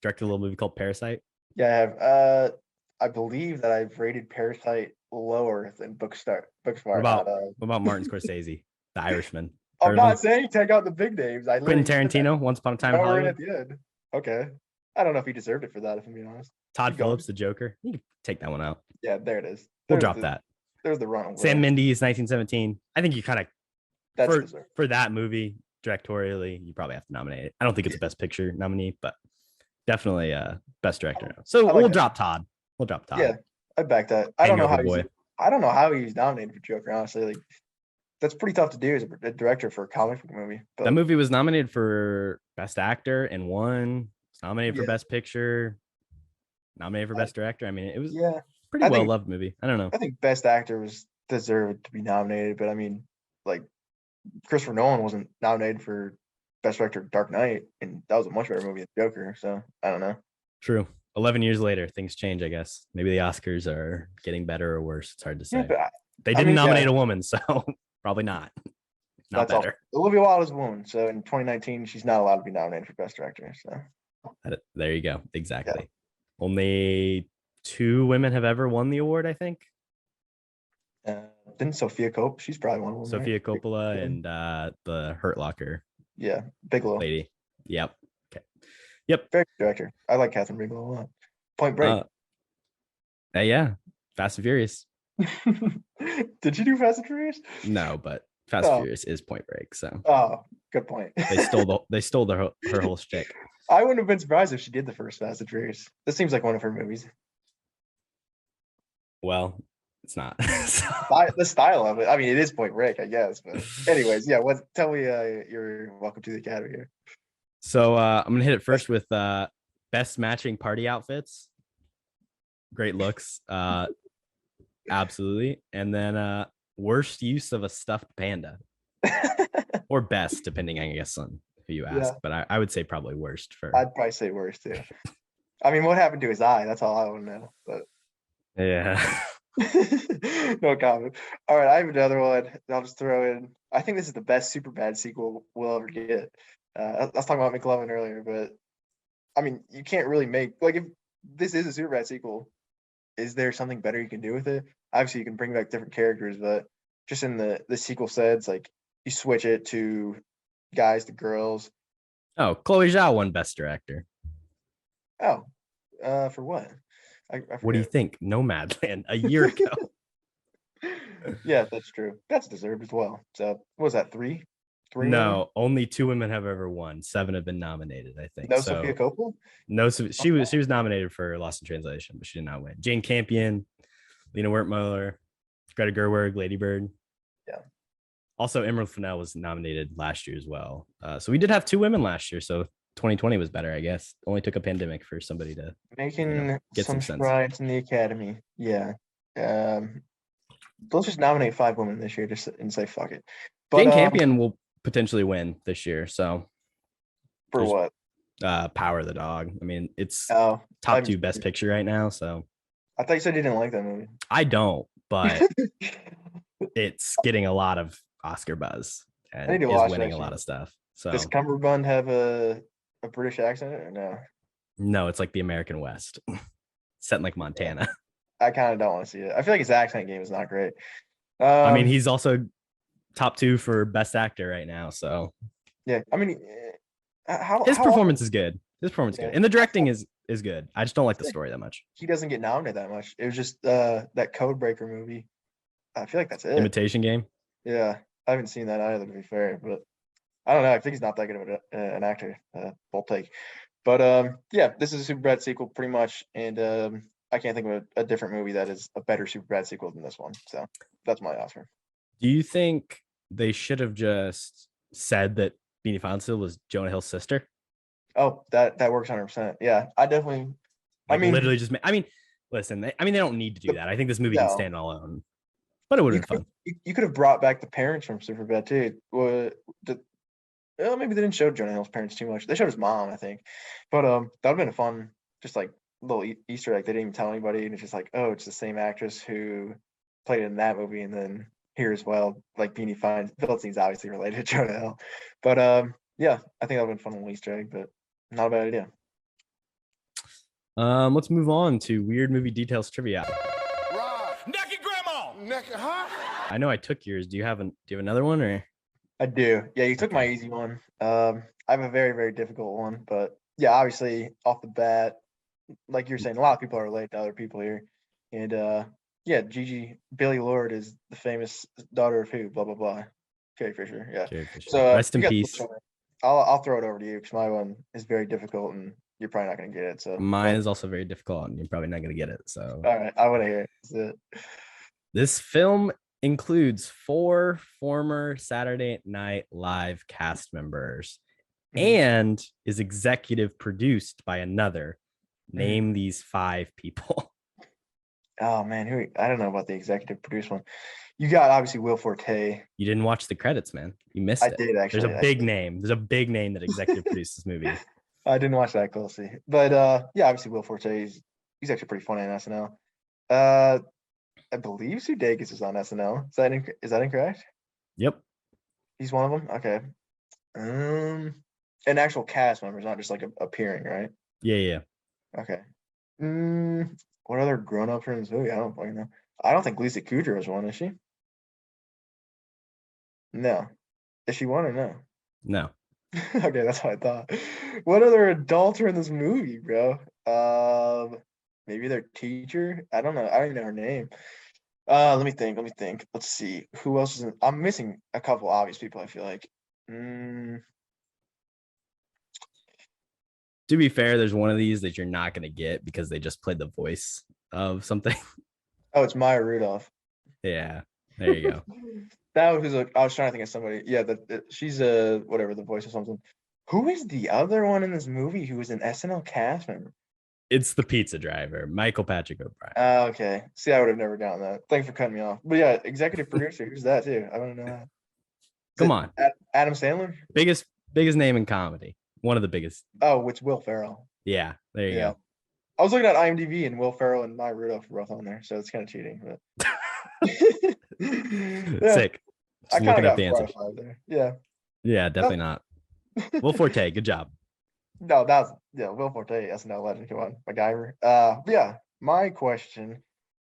Directed a little movie called Parasite. Yeah, I have. I believe that I've rated Parasite lower than Booksmart. What about Martin Scorsese, The Irishman? I'm not saying take out the big names. Quentin Tarantino, Once Upon a Time in Hollywood. At the end. Okay. I don't know if he deserved it for that, if I'm being honest. Todd Phillips, The Joker. You can take that one out. Yeah, there it is. We'll drop that. There's the run. Sam Mendes, 1917. I think you kind of for that movie directorially, you probably have to nominate it. I don't think it's a Best Picture nominee, but definitely Best Director. So we'll drop Todd. We'll drop Todd. Yeah, I back that. I don't know how he's nominated for Joker. Honestly, like that's pretty tough to do as a director for a comic book movie. But that movie was nominated for Best Actor and won. It's nominated for Best Picture. Nominated for Best Director. I mean, it was pretty well loved movie. I don't know. I think Best Actor was deserved to be nominated, but I mean, like Christopher Nolan wasn't nominated for Best Director Dark Knight, and that was a much better movie than Joker. So I don't know. True. 11 years later, things change, I guess. Maybe the Oscars are getting better or worse. It's hard to say. Yeah, they didn't nominate a woman, so probably not. Not better. Olivia Wilde is a woman, so in 2019, she's not allowed to be nominated for Best Director. So there you go. Exactly. Yeah. Only 2 women have ever won the award, I think. Didn't Sophia Coppola? She's probably one of them. Sophia Coppola and the Hurt Locker. Yeah, Bigelow lady. Yep. Okay. Yep. Very good director. I like Catherine Bigelow a lot. Point Break. Yeah. Fast and Furious. Did you do Fast and Furious? No, but Fast and Furious is Point Break. So. Oh, good point. They stole her whole shtick. I wouldn't have been surprised if she did the first Fast and Furious. This seems like one of her movies. Well, it's not. The style of it. I mean, it is Point Break, I guess. But anyways, yeah. Tell me you're welcome to the Academy here. So I'm gonna hit it first with best matching party outfits. Great looks, absolutely. And then worst use of a stuffed panda, or best, depending, I guess, on who you ask. Yeah. But I would say probably worst. I'd probably say worst too. I mean, what happened to his eye? That's all I want to know. But yeah. No comment. All right, I have another one. I'll just throw in. I think this is the best Superbad sequel we'll ever get. I was talking about McLovin earlier, but I mean, you can't really make if this is a Superbad sequel, is there something better you can do with it? Obviously, you can bring back different characters, but just in the sequel sets, like you switch it to guys to girls. Oh, Chloe Zhao won Best Director. Oh, for what? I what do you think? Nomadland a year ago. Yeah, that's true. That's deserved as well. So what was that, 3? No, only 2 women have ever won. 7 have been nominated, I think. No, Sophia Coppola? No, she was nominated for Lost in Translation, but she did not win. Jane Campion, Lena Wertmuller, Greta Gerwig, Lady Bird. Yeah. Also, Emerald Fennell was nominated last year as well. So we did have 2 women last year. So 2020 was better, I guess. Only took a pandemic for somebody to get some strides in the Academy. Yeah. Let's just nominate 5 women this year and say fuck it. But Jane Campion will potentially win this year. So for what? Power of the Dog. I mean, it's top 2 Best Picture right now. So I thought you said you didn't like that movie. I don't, but it's getting a lot of Oscar buzz and is winning a lot of stuff. So does Cumberbund have a British accent or no? No, it's like the American West, set in like Montana. I kind of don't want to see it. I feel like his accent game is not great. I mean, he's also top 2 for Best Actor right now. So yeah, I mean, His how performance is good. His performance is Yeah. good, and the directing is good. I just don't like the story that much. he doesn't get nominated that much. It was just that Code Breaker movie. I feel like that's it. Imitation Game. Yeah, I haven't seen that either, to be fair, but I don't know. I think he's not that good of an actor. Bold take. But yeah, this is a Superbad sequel pretty much, and I can't think of a different movie that is a better Superbad sequel than this one. So that's my Oscar. Do you think they should have just said that Beanie Fonsil was Jonah Hill's sister? Oh, that works 100%. Yeah, I definitely. Like, literally just. I mean, listen. They don't need to do that. I think this movie can stand alone. But it would have been fun. You could have brought back the parents from Superbad too. Well, maybe they didn't show Jonah Hill's parents too much. They showed his mom, I think. But that would have been a fun, just like little Easter egg. They didn't even tell anybody, and it's just like, oh, it's the same actress who played in that movie, and then here as well, like Beanie Philistines obviously related to Jonah Hill. But yeah, I think that would have been a fun little Easter egg, but not a bad idea. Let's move on to weird movie details trivia. Naked grandma. Naked, huh? I know I took yours. Do you have another one, or? I do. Yeah, you took my easy one. I have a very, very difficult one, but yeah, obviously off the bat, like you're saying, a lot of people are related to other people here. And yeah, Gigi Billy Lord is the famous daughter of who? Blah blah blah. Carrie Fisher. Yeah. Carrie Fisher. So rest in peace. I'll throw it over to you because my one is very difficult and you're probably not gonna get it. So mine is also very difficult and you're probably not gonna get it. So all right, I want to hear it. That's it. This film includes 4 former Saturday Night Live cast members and is executive produced by another. Name these 5 people. Oh man, I don't know about the executive produce one. You got obviously Will Forte. You didn't watch the credits, man. You missed it. I did actually. There's a big name. There's a big name that executive produced this movie. I didn't watch that closely, but yeah, obviously Will Forte. He's actually pretty funny on SNL. I believe Sudeikis is on SNL. Is that incorrect? Yep. He's one of them. Okay. An actual cast member, not just like appearing, right? Yeah. Okay. What other grown-ups are in this movie? I don't fucking know. I don't think Lisa Kudrow is one, is she? No. Is she one or no? No. Okay, that's what I thought. What other adults are in this movie, bro? Maybe their teacher? I don't know. I don't even know her name. Let me think. Let's see. Who else is in? I'm missing a couple obvious people, I feel like. To be fair, there's one of these that you're not going to get because they just played the voice of something. Oh, it's Maya Rudolph. Yeah, there you go. That was I was trying to think of somebody. Yeah, she's whatever, the voice of something. Who is the other one in this movie who was an SNL cast member? It's the pizza driver, Michael Patrick O'Brien. Okay. See, I would have never gotten that. Thanks for cutting me off. But yeah, executive producer. Who's that too? I don't know that. Come on. Adam Sandler? Biggest name in comedy. One of the biggest. Oh, it's Will Ferrell. Yeah, there you go. I was looking at IMDb and Will Ferrell and Maya Rudolph were both on there, so it's kind of cheating. But yeah. Sick. Just I looking up the answer. There. Yeah. Yeah, definitely not. Will Forte, good job. No, Will Forte, SNL legend. Come on, MacGyver. Yeah, my question.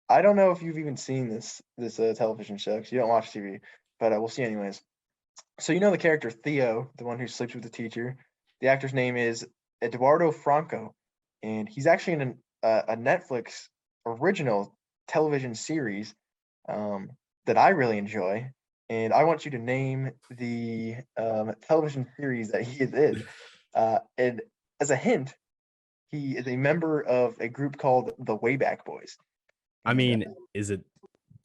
I don't know if you've even seen this television show because you don't watch TV, but we'll see anyways. So you know the character Theo, the one who sleeps with the teacher. The actor's name is Eduardo Franco, and he's actually in a Netflix original television series that I really enjoy. And I want you to name the television series that he is in. And as a hint, he is a member of a group called the Wayback Boys. I mean, is it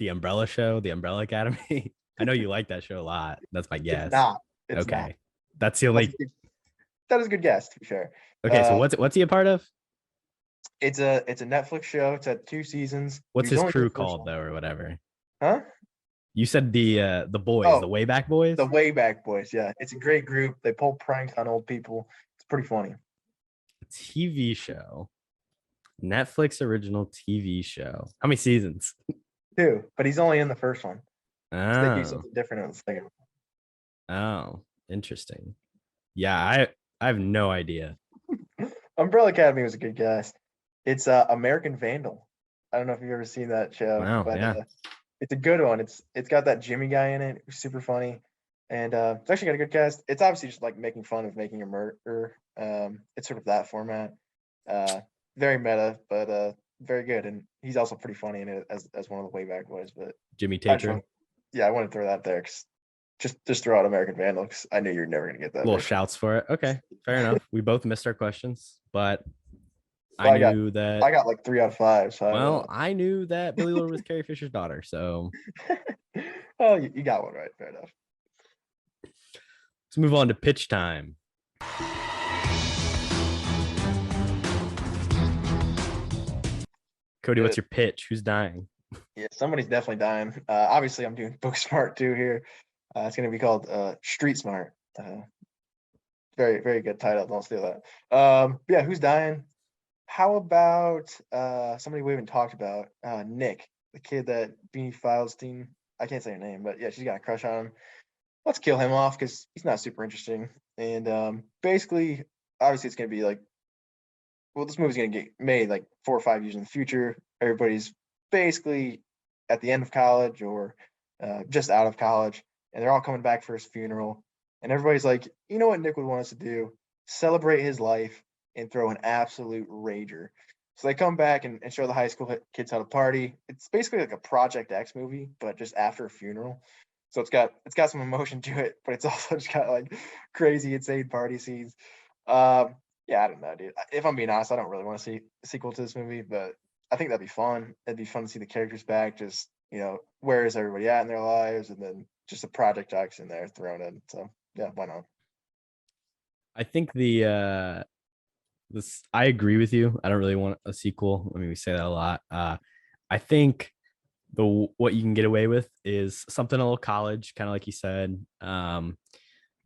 the Umbrella Show, the Umbrella Academy? I know you like that show a lot. That's my guess. It's not. That's the only. That is a good guess, to be fair. Okay, so what's he a part of? It's a Netflix show. It's at 2 seasons. What's his crew called though, or whatever? Huh? You said the boys, the Wayback Boys? The Wayback Boys, yeah. It's a great group. They pull pranks on old people. It's pretty funny. TV show. Netflix original TV show. How many seasons? 2, but he's only in the first one. Oh. So they do something different in the second one. Oh, interesting. Yeah, I have no idea. Umbrella Academy was a good guess. It's American Vandal. I don't know if you've ever seen that show. Wow, but yeah. It's a good one. It's got that Jimmy guy in it. Who's super funny. And it's actually got a good cast. It's obviously just like making fun of making a murder. It's sort of that format. Very meta, but very good. And he's also pretty funny in it as one of the way back boys. But Jimmy I Tatro. I want to throw that there because just throw out American Vandal because I knew you're never gonna get that. Little version. shouts for it. Okay, fair enough. We both missed our questions, but Well, I knew that. I got like 3 out of 5. So Well, I knew that Billy Lord was Carrie Fisher's daughter. So oh, you got one right. Fair enough. let's move on to pitch time. Kody, what's your pitch? Who's dying? Yeah, somebody's definitely dying. Obviously, I'm doing Booksmart too here. It's going to be called Street Smart. Very, very good title. Don't steal that. But yeah, who's dying? How about somebody we haven't talked about? Nick, the kid that Beanie Feilstein. I can't say her name, but yeah, she's got a crush on him. Let's kill him off because he's not super interesting. And basically, obviously, it's going to be like, well, this movie's going to get made like 4 or 5 years in the future. Everybody's basically at the end of college or just out of college, and they're all coming back for his funeral. And everybody's like, you know what Nick would want us to do? Celebrate his life and throw an absolute rager. So they come back and show the high school kids how to party. It's basically like a Project X movie, but just after a funeral. So it's got some emotion to it, but it's also just got like crazy, insane party scenes. Yeah, I don't know, dude. If I'm being honest, I don't really want to see a sequel to this movie, but I think that'd be fun. It'd be fun to see the characters back. Just, where is everybody at in their lives? And then just a Project X in there thrown in. So yeah, why not? I think I agree with you. I don't really want a sequel. I mean, we say that a lot. I think what you can get away with is something a little college, kind of like you said.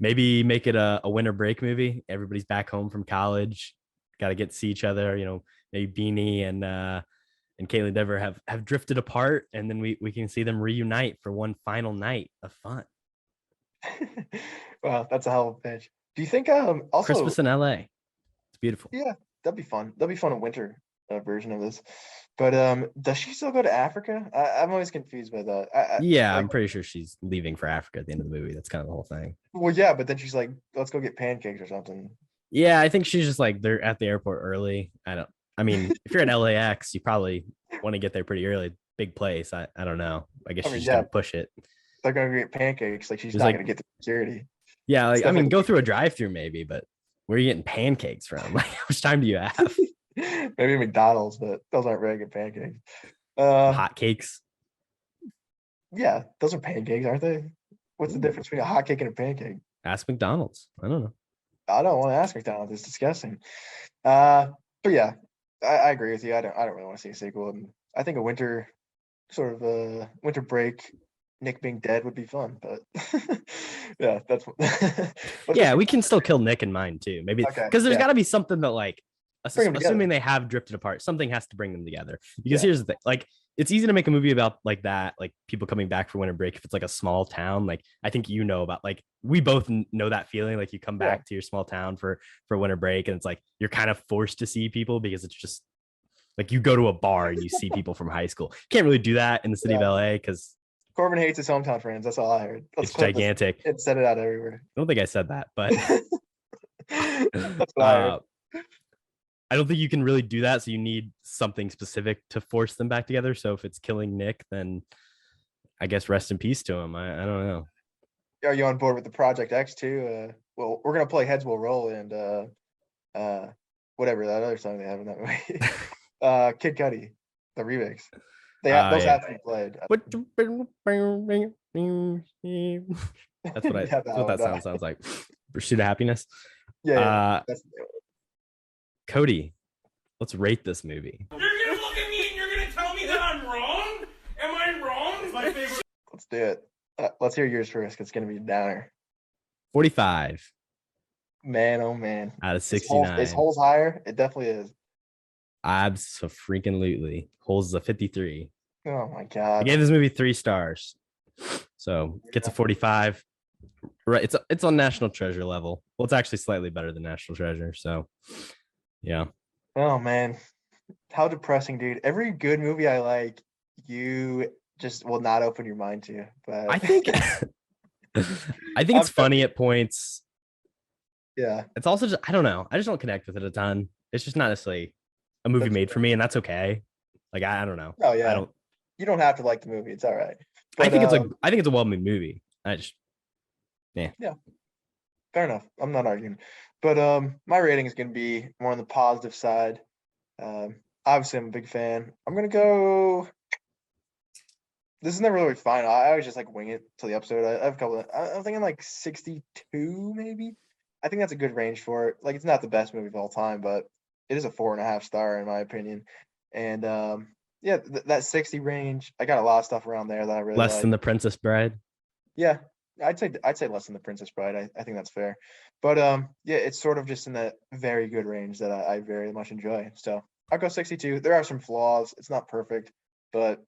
Maybe make it a winter break movie. Everybody's back home from college, got to get to see each other. Maybe Beanie and Caitlin Dever have drifted apart, and then we can see them reunite for one final night of fun. Wow, that's a hell of a pitch. Do you think also Christmas in LA? It's beautiful. Yeah, that'd be fun. That'd be fun, a winter version of this. But does she still go to Africa? I'm always confused by that. I'm pretty sure she's leaving for Africa at the end of the movie. That's kind of the whole thing. Well, yeah, but then she's like, let's go get pancakes or something. Yeah, I think she's just like, they're at the airport early. I mean, if you're at LAX, you probably want to get there pretty early. Big place. I don't know. I guess she's gonna push it. They're gonna get pancakes. Like she's not gonna get the security. Yeah, like I mean, go through a drive-through maybe, but where are you getting pancakes from? Like, how much time do you have? Maybe McDonald's, but those aren't very good pancakes. Hot cakes. Yeah, those are pancakes, aren't they? What's the difference between a hot cake and a pancake? Ask McDonald's. I don't know. I don't want to ask McDonald's. It's disgusting. But yeah, I agree with you. I don't really want to see a sequel. And I think a winter break, Nick being dead would be fun. But yeah, that's yeah, we can still kill Nick in mine too. Maybe because there's got to be something that like. Assuming they have drifted apart, something has to bring them together. Because here's the thing, like it's easy to make a movie about like that, like people coming back for winter break if it's like a small town. Like I think about, like we both know that feeling, like you come back to your small town for winter break and it's like you're kind of forced to see people because it's just like you go to a bar and you see people from high school. Can't really do that in the city of LA because Korbin hates his hometown friends. That's all I heard. It's gigantic. It said it out everywhere. I don't think I said that, but that's what I heard. I don't think you can really do that. So you need something specific to force them back together. So if it's killing Nick, then I guess rest in peace to him. I don't know. Are you on board with the Project X too? Well, we're gonna play Heads Will Roll and whatever that other song they have in that movie. Kid Cudi, the remix. Those have to be played. That's what that sounds like. Pursuit of Happiness. Yeah. Kody, let's rate this movie. You're gonna look at me and you're gonna tell me that I'm wrong? Am I wrong? It's my favorite. Let's do it. Let's hear yours first, because it's gonna be a downer. 45. Man, oh man. Out of 69. Is Holes higher? It definitely is. Abso-freaking-lutely. Holes is a 53. Oh my god. I gave this movie 3 stars. So gets a 45. Right. It's on National Treasure level. Well, it's actually slightly better than National Treasure. So yeah. Oh man, how depressing, dude. Every good movie I like, you just will not open your mind to. But I think I think it's funny at points. Yeah. It's also just, I don't know. I just don't connect with it a ton. It's just not necessarily a movie made for me, and that's okay. Like, I don't know. Oh yeah. I don't. You don't have to like the movie. It's all right. But, I think it's a well-made movie. Yeah. Fair enough. I'm not arguing. But my rating is going to be more on the positive side. Obviously, I'm a big fan. I'm going to go. This is never really final. I always just like wing it till the episode. I have a couple. I'm thinking like 62, maybe. I think that's a good range for it. Like, it's not the best movie of all time, but it is a 4.5 star in my opinion. And yeah, that 60 range. I got a lot of stuff around there that I really Less like. than The Princess Bride. Yeah, I'd say less than The Princess Bride. I think that's fair. But yeah, it's sort of just in that very good range that I very much enjoy. So I'll go 62. There are some flaws. It's not perfect, but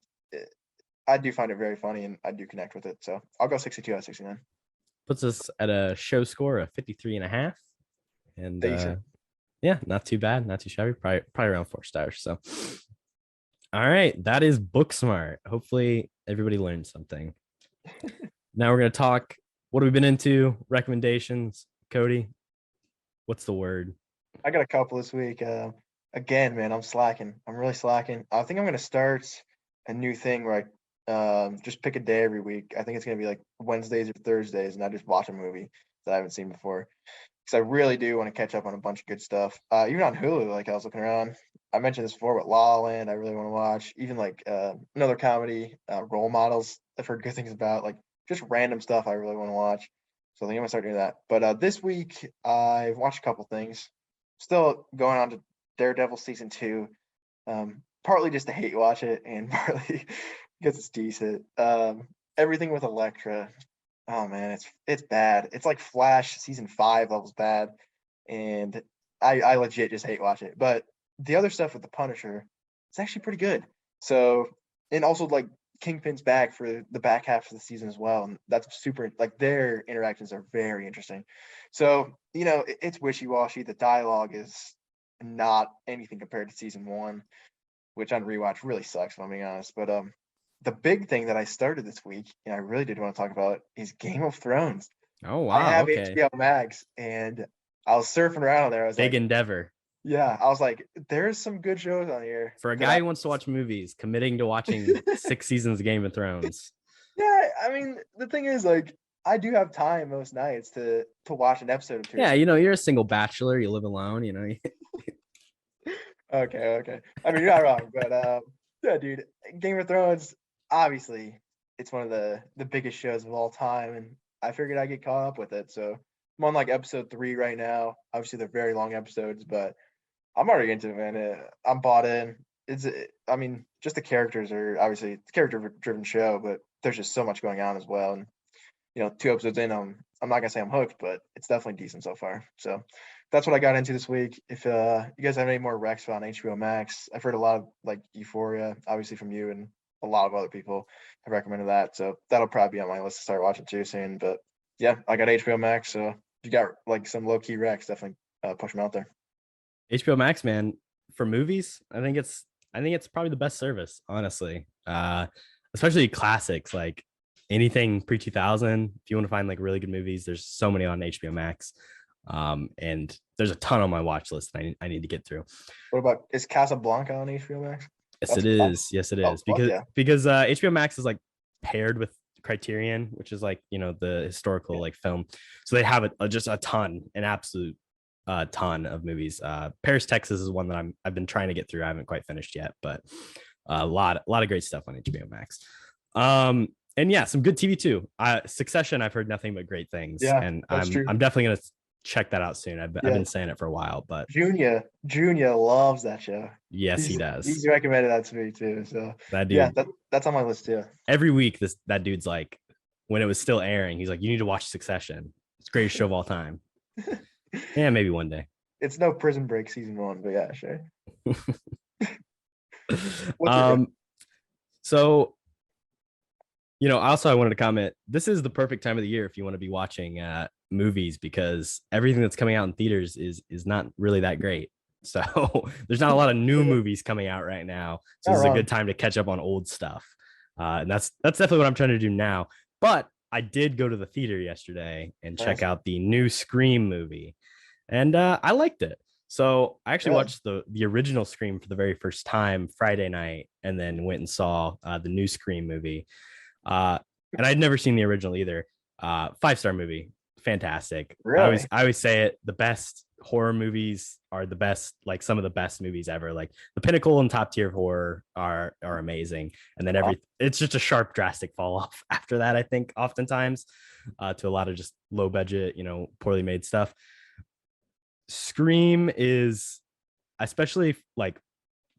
I do find it very funny and I do connect with it. So I'll go 62 out of 69. Puts us at a show score of 53.5. And yeah, not too bad, not too shabby. Probably around 4 stars. So all right, that is Booksmart. Hopefully everybody learned something. Now we're gonna talk. What have we been into? Recommendations. Kody, what's the word? I got a couple this week. Again, man, I'm slacking. I'm really slacking. I think I'm gonna start a new thing where I just pick a day every week. I think it's gonna be like Wednesdays or Thursdays, and I just watch a movie that I haven't seen before. Because I really do want to catch up on a bunch of good stuff. Even on Hulu, like I was looking around. I mentioned this before, but La La Land, I really want to watch. Even like another comedy, Role Models, I've heard good things about. Like just random stuff I really want to watch. So I think I'm gonna start doing that. But this week I've watched a couple things. Still going on to Daredevil season 2. Partly just to hate watch it, and partly because it's decent. Everything with Elektra. Oh man, it's bad. It's like Flash season 5 levels bad, and I legit just hate watch it. But the other stuff with the Punisher, it's actually pretty good. So, and also like Kingpin's back for the back half of the season as well, and that's super. Like their interactions are very interesting. So it's wishy-washy. The dialogue is not anything compared to season 1, which on rewatch really sucks, if I'm being honest. But the big thing that I started this week, and I really did want to talk about, is Game of Thrones. Oh wow! I have okay. HBO Max, and I was surfing around there. I was big like, endeavor. Yeah, I was like, there's some good shows on here. For a guy who wants to watch movies, committing to watching 6 seasons of Game of Thrones. Yeah, I mean, the thing is, like, I do have time most nights to watch an episode or 2. Yeah, you're a single bachelor. You live alone. Okay. I mean, you're not wrong, but yeah, dude, Game of Thrones. Obviously, it's one of the biggest shows of all time, and I figured I'd get caught up with it. So I'm on like episode 3 right now. Obviously, they're very long episodes, but I'm already into it, man. I'm bought in. I mean, just the characters are obviously it's a character-driven show, but there's just so much going on as well. And 2 episodes in, I'm not gonna say I'm hooked, but it's definitely decent so far. So that's what I got into this week. If you guys have any more recs on HBO Max, I've heard a lot of like Euphoria, obviously from you, and a lot of other people have recommended that. So that'll probably be on my list to start watching too soon. But yeah, I got HBO Max. So if you got like some low key recs, definitely push them out there. HBO Max, man, for movies, I think it's probably the best service, honestly. Especially classics, like anything pre-2000. If you want to find like really good movies, there's so many on HBO Max. And there's a ton on my watch list I need to get through. What about, is Casablanca on HBO Max? Yes, it is. Yes, it is. Because HBO Max is like paired with Criterion, which is like the historical like film. So they have just a ton, an absolute ton of movies. Paris, Texas is one that I've been trying to get through. I haven't quite finished yet, but a lot of great stuff on HBO Max. And yeah, some good TV too. Succession, I've heard nothing but great things. Yeah, and that's true. I'm definitely gonna check that out soon. I've been saying it for a while, but Junior loves that show. Yes, he does. He's recommended that to me too. So that dude, yeah, that's on my list too. Every week, that dude's like, when it was still airing, he's like, you need to watch Succession. It's the greatest show of all time. Yeah, maybe one day. It's no Prison Break season 1, but yeah, sure. So also I wanted to comment, this is the perfect time of the year if you want to be watching movies, because everything that's coming out in theaters is not really that great. So there's not a lot of new movies coming out right now. So this is a good time to catch up on old stuff. And that's definitely what I'm trying to do now. But I did go to the theater yesterday and check Nice. out the new Scream movie, and I liked it. So I actually Really? watched the original Scream for the very first time Friday night, and then went and saw the new Scream movie. And I'd never seen the original either. 5-star movie, fantastic. Really? I always say it. The best horror movies are the best, like some of the best movies ever. Like the pinnacle and top tier of horror are amazing, and then it's just a sharp, drastic fall off after that. I think oftentimes to a lot of just low budget, poorly made stuff. Scream is, especially like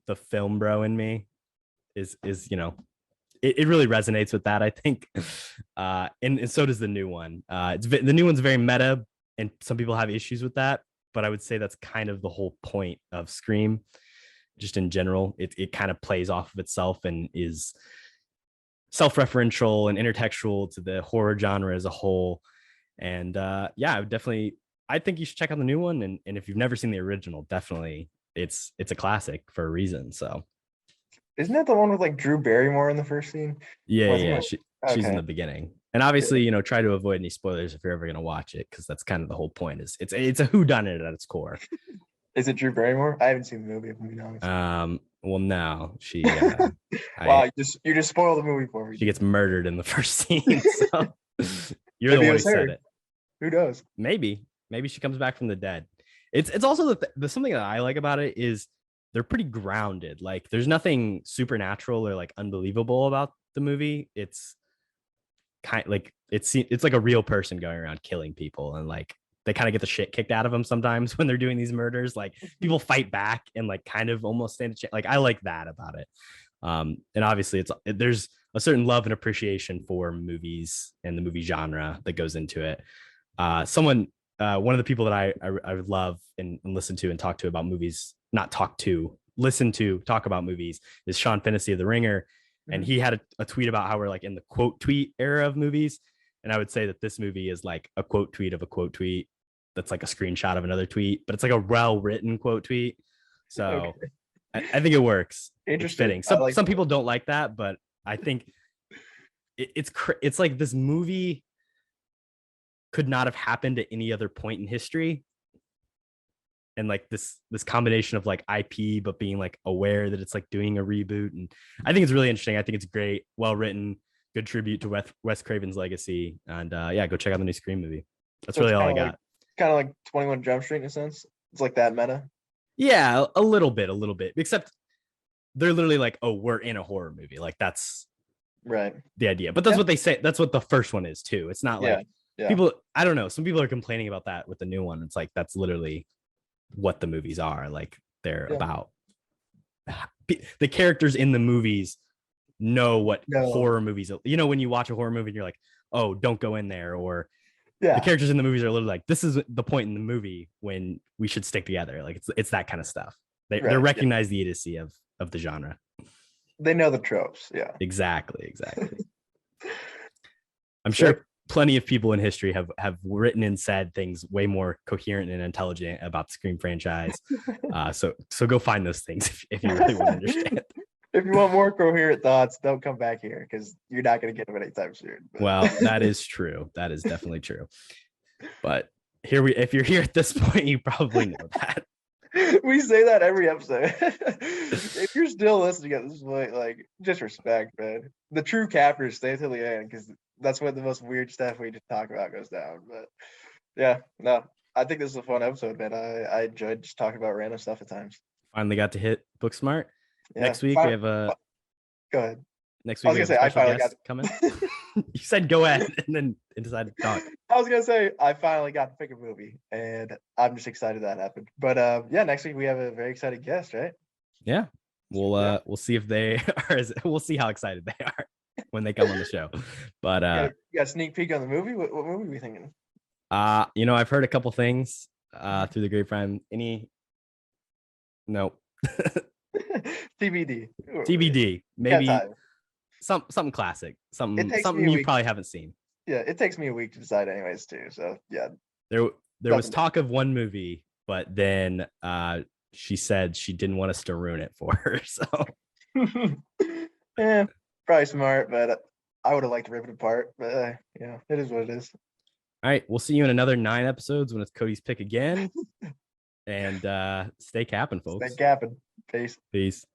the film bro in me, is it really resonates with that, I think. And so does the new one. The new one's very meta, and some people have issues with that, but I would say that's kind of the whole point of Scream. Just in general, it kind of plays off of itself and is self-referential and intertextual to the horror genre as a whole. And I think you should check out the new one. And if you've never seen the original, definitely it's a classic for a reason. So Isn't that the one with like Drew Barrymore in the first scene? yeah. She's in Okay. the beginning. And obviously, try to avoid any spoilers if you're ever going to watch it, because that's kind of the whole point. Is it's a whodunit at its core. Is it Drew Barrymore? I haven't seen the movie, if I'm being honest. Well, no, she Wow, you just spoiled the movie for me. she gets murdered in the first scene. So you're the Maybe one it who was her. said it. Who knows? Maybe she comes back from the dead. It's also the something that I like about it is they're pretty grounded. Like there's nothing supernatural or like unbelievable about the movie. It's kind of like it's like a real person going around killing people, and like they kind of get the shit kicked out of them sometimes when they're doing these murders. Like people fight back and like kind of almost stand a chance. Like I like that about it. And obviously there's a certain love and appreciation for movies and the movie genre that goes into it. One of the people that I love and listen to and talk to about movies, talk about movies, is Sean Fennessy of The Ringer. And he had a tweet about how we're like in the quote tweet era of movies. And I would say that this movie is like a quote tweet of a quote tweet that's like a screenshot of another tweet, but it's like a well-written quote tweet. So I think it works. Interesting. It's fitting. Some people don't like that, but I think it's like this movie could not have happened at any other point in history. And like this combination of like IP, but being like aware that it's like doing a reboot. And I think it's really interesting. I think it's great, well written, good tribute to Wes Craven's legacy. And go check out the new Scream movie. That's really all I got. Kind of like 21 Jump Street in a sense. It's like that meta. Yeah, a little bit. Except they're literally like, oh, we're in a horror movie. Like that's right. The idea. But that's what they say. That's what the first one is too. It's not like people. I don't know. Some people are complaining about that with the new one. It's like that's literally what the movies are. Like they're about the characters in the movies know what horror movies. When you watch a horror movie and you're like, oh, don't go in there, or the characters in the movies are literally like, this is the point in the movie when we should stick together. Like it's that kind of stuff. They recognize the idiocy of the genre. They know the tropes. Yeah, exactly. I'm sure plenty of people in history have written and said things way more coherent and intelligent about the Scream franchise. So go find those things if you really want to understand. If you want more coherent thoughts, don't come back here because you're not going to get them anytime soon. Well, that is true. That is definitely true. But if you're here at this point, you probably know that. We say that every episode. If you're still listening at this point, like, just respect, man. The true cappers stay till the end because that's when the most weird stuff we just talk about goes down. But yeah, no, I think this is a fun episode, man. I enjoyed just talking about random stuff at times. Finally got to hit Booksmart. Yeah, next week we have a. Go ahead. Next week we have a special guest coming. You said go ahead and then decided to talk. I was gonna say I finally got to pick a movie, and I'm just excited that happened. But next week we have a very excited guest, right? Yeah, we'll see if they are. We'll see how excited they are when they come on the show. But you got a sneak peek on the movie. What movie are we thinking? I've heard a couple things through the grapevine. No. TBD. Maybe something classic. Something you probably haven't seen. Yeah, it takes me a week to decide anyways too. So yeah. There was talk of one movie, but then she said she didn't want us to ruin it for her. So yeah, probably smart, but I would have liked to rip it apart, but yeah, it is what it is. All right, we'll see you in another 9 episodes when it's Cody's pick again. And stay capping, folks. Stay capping. Peace. Peace.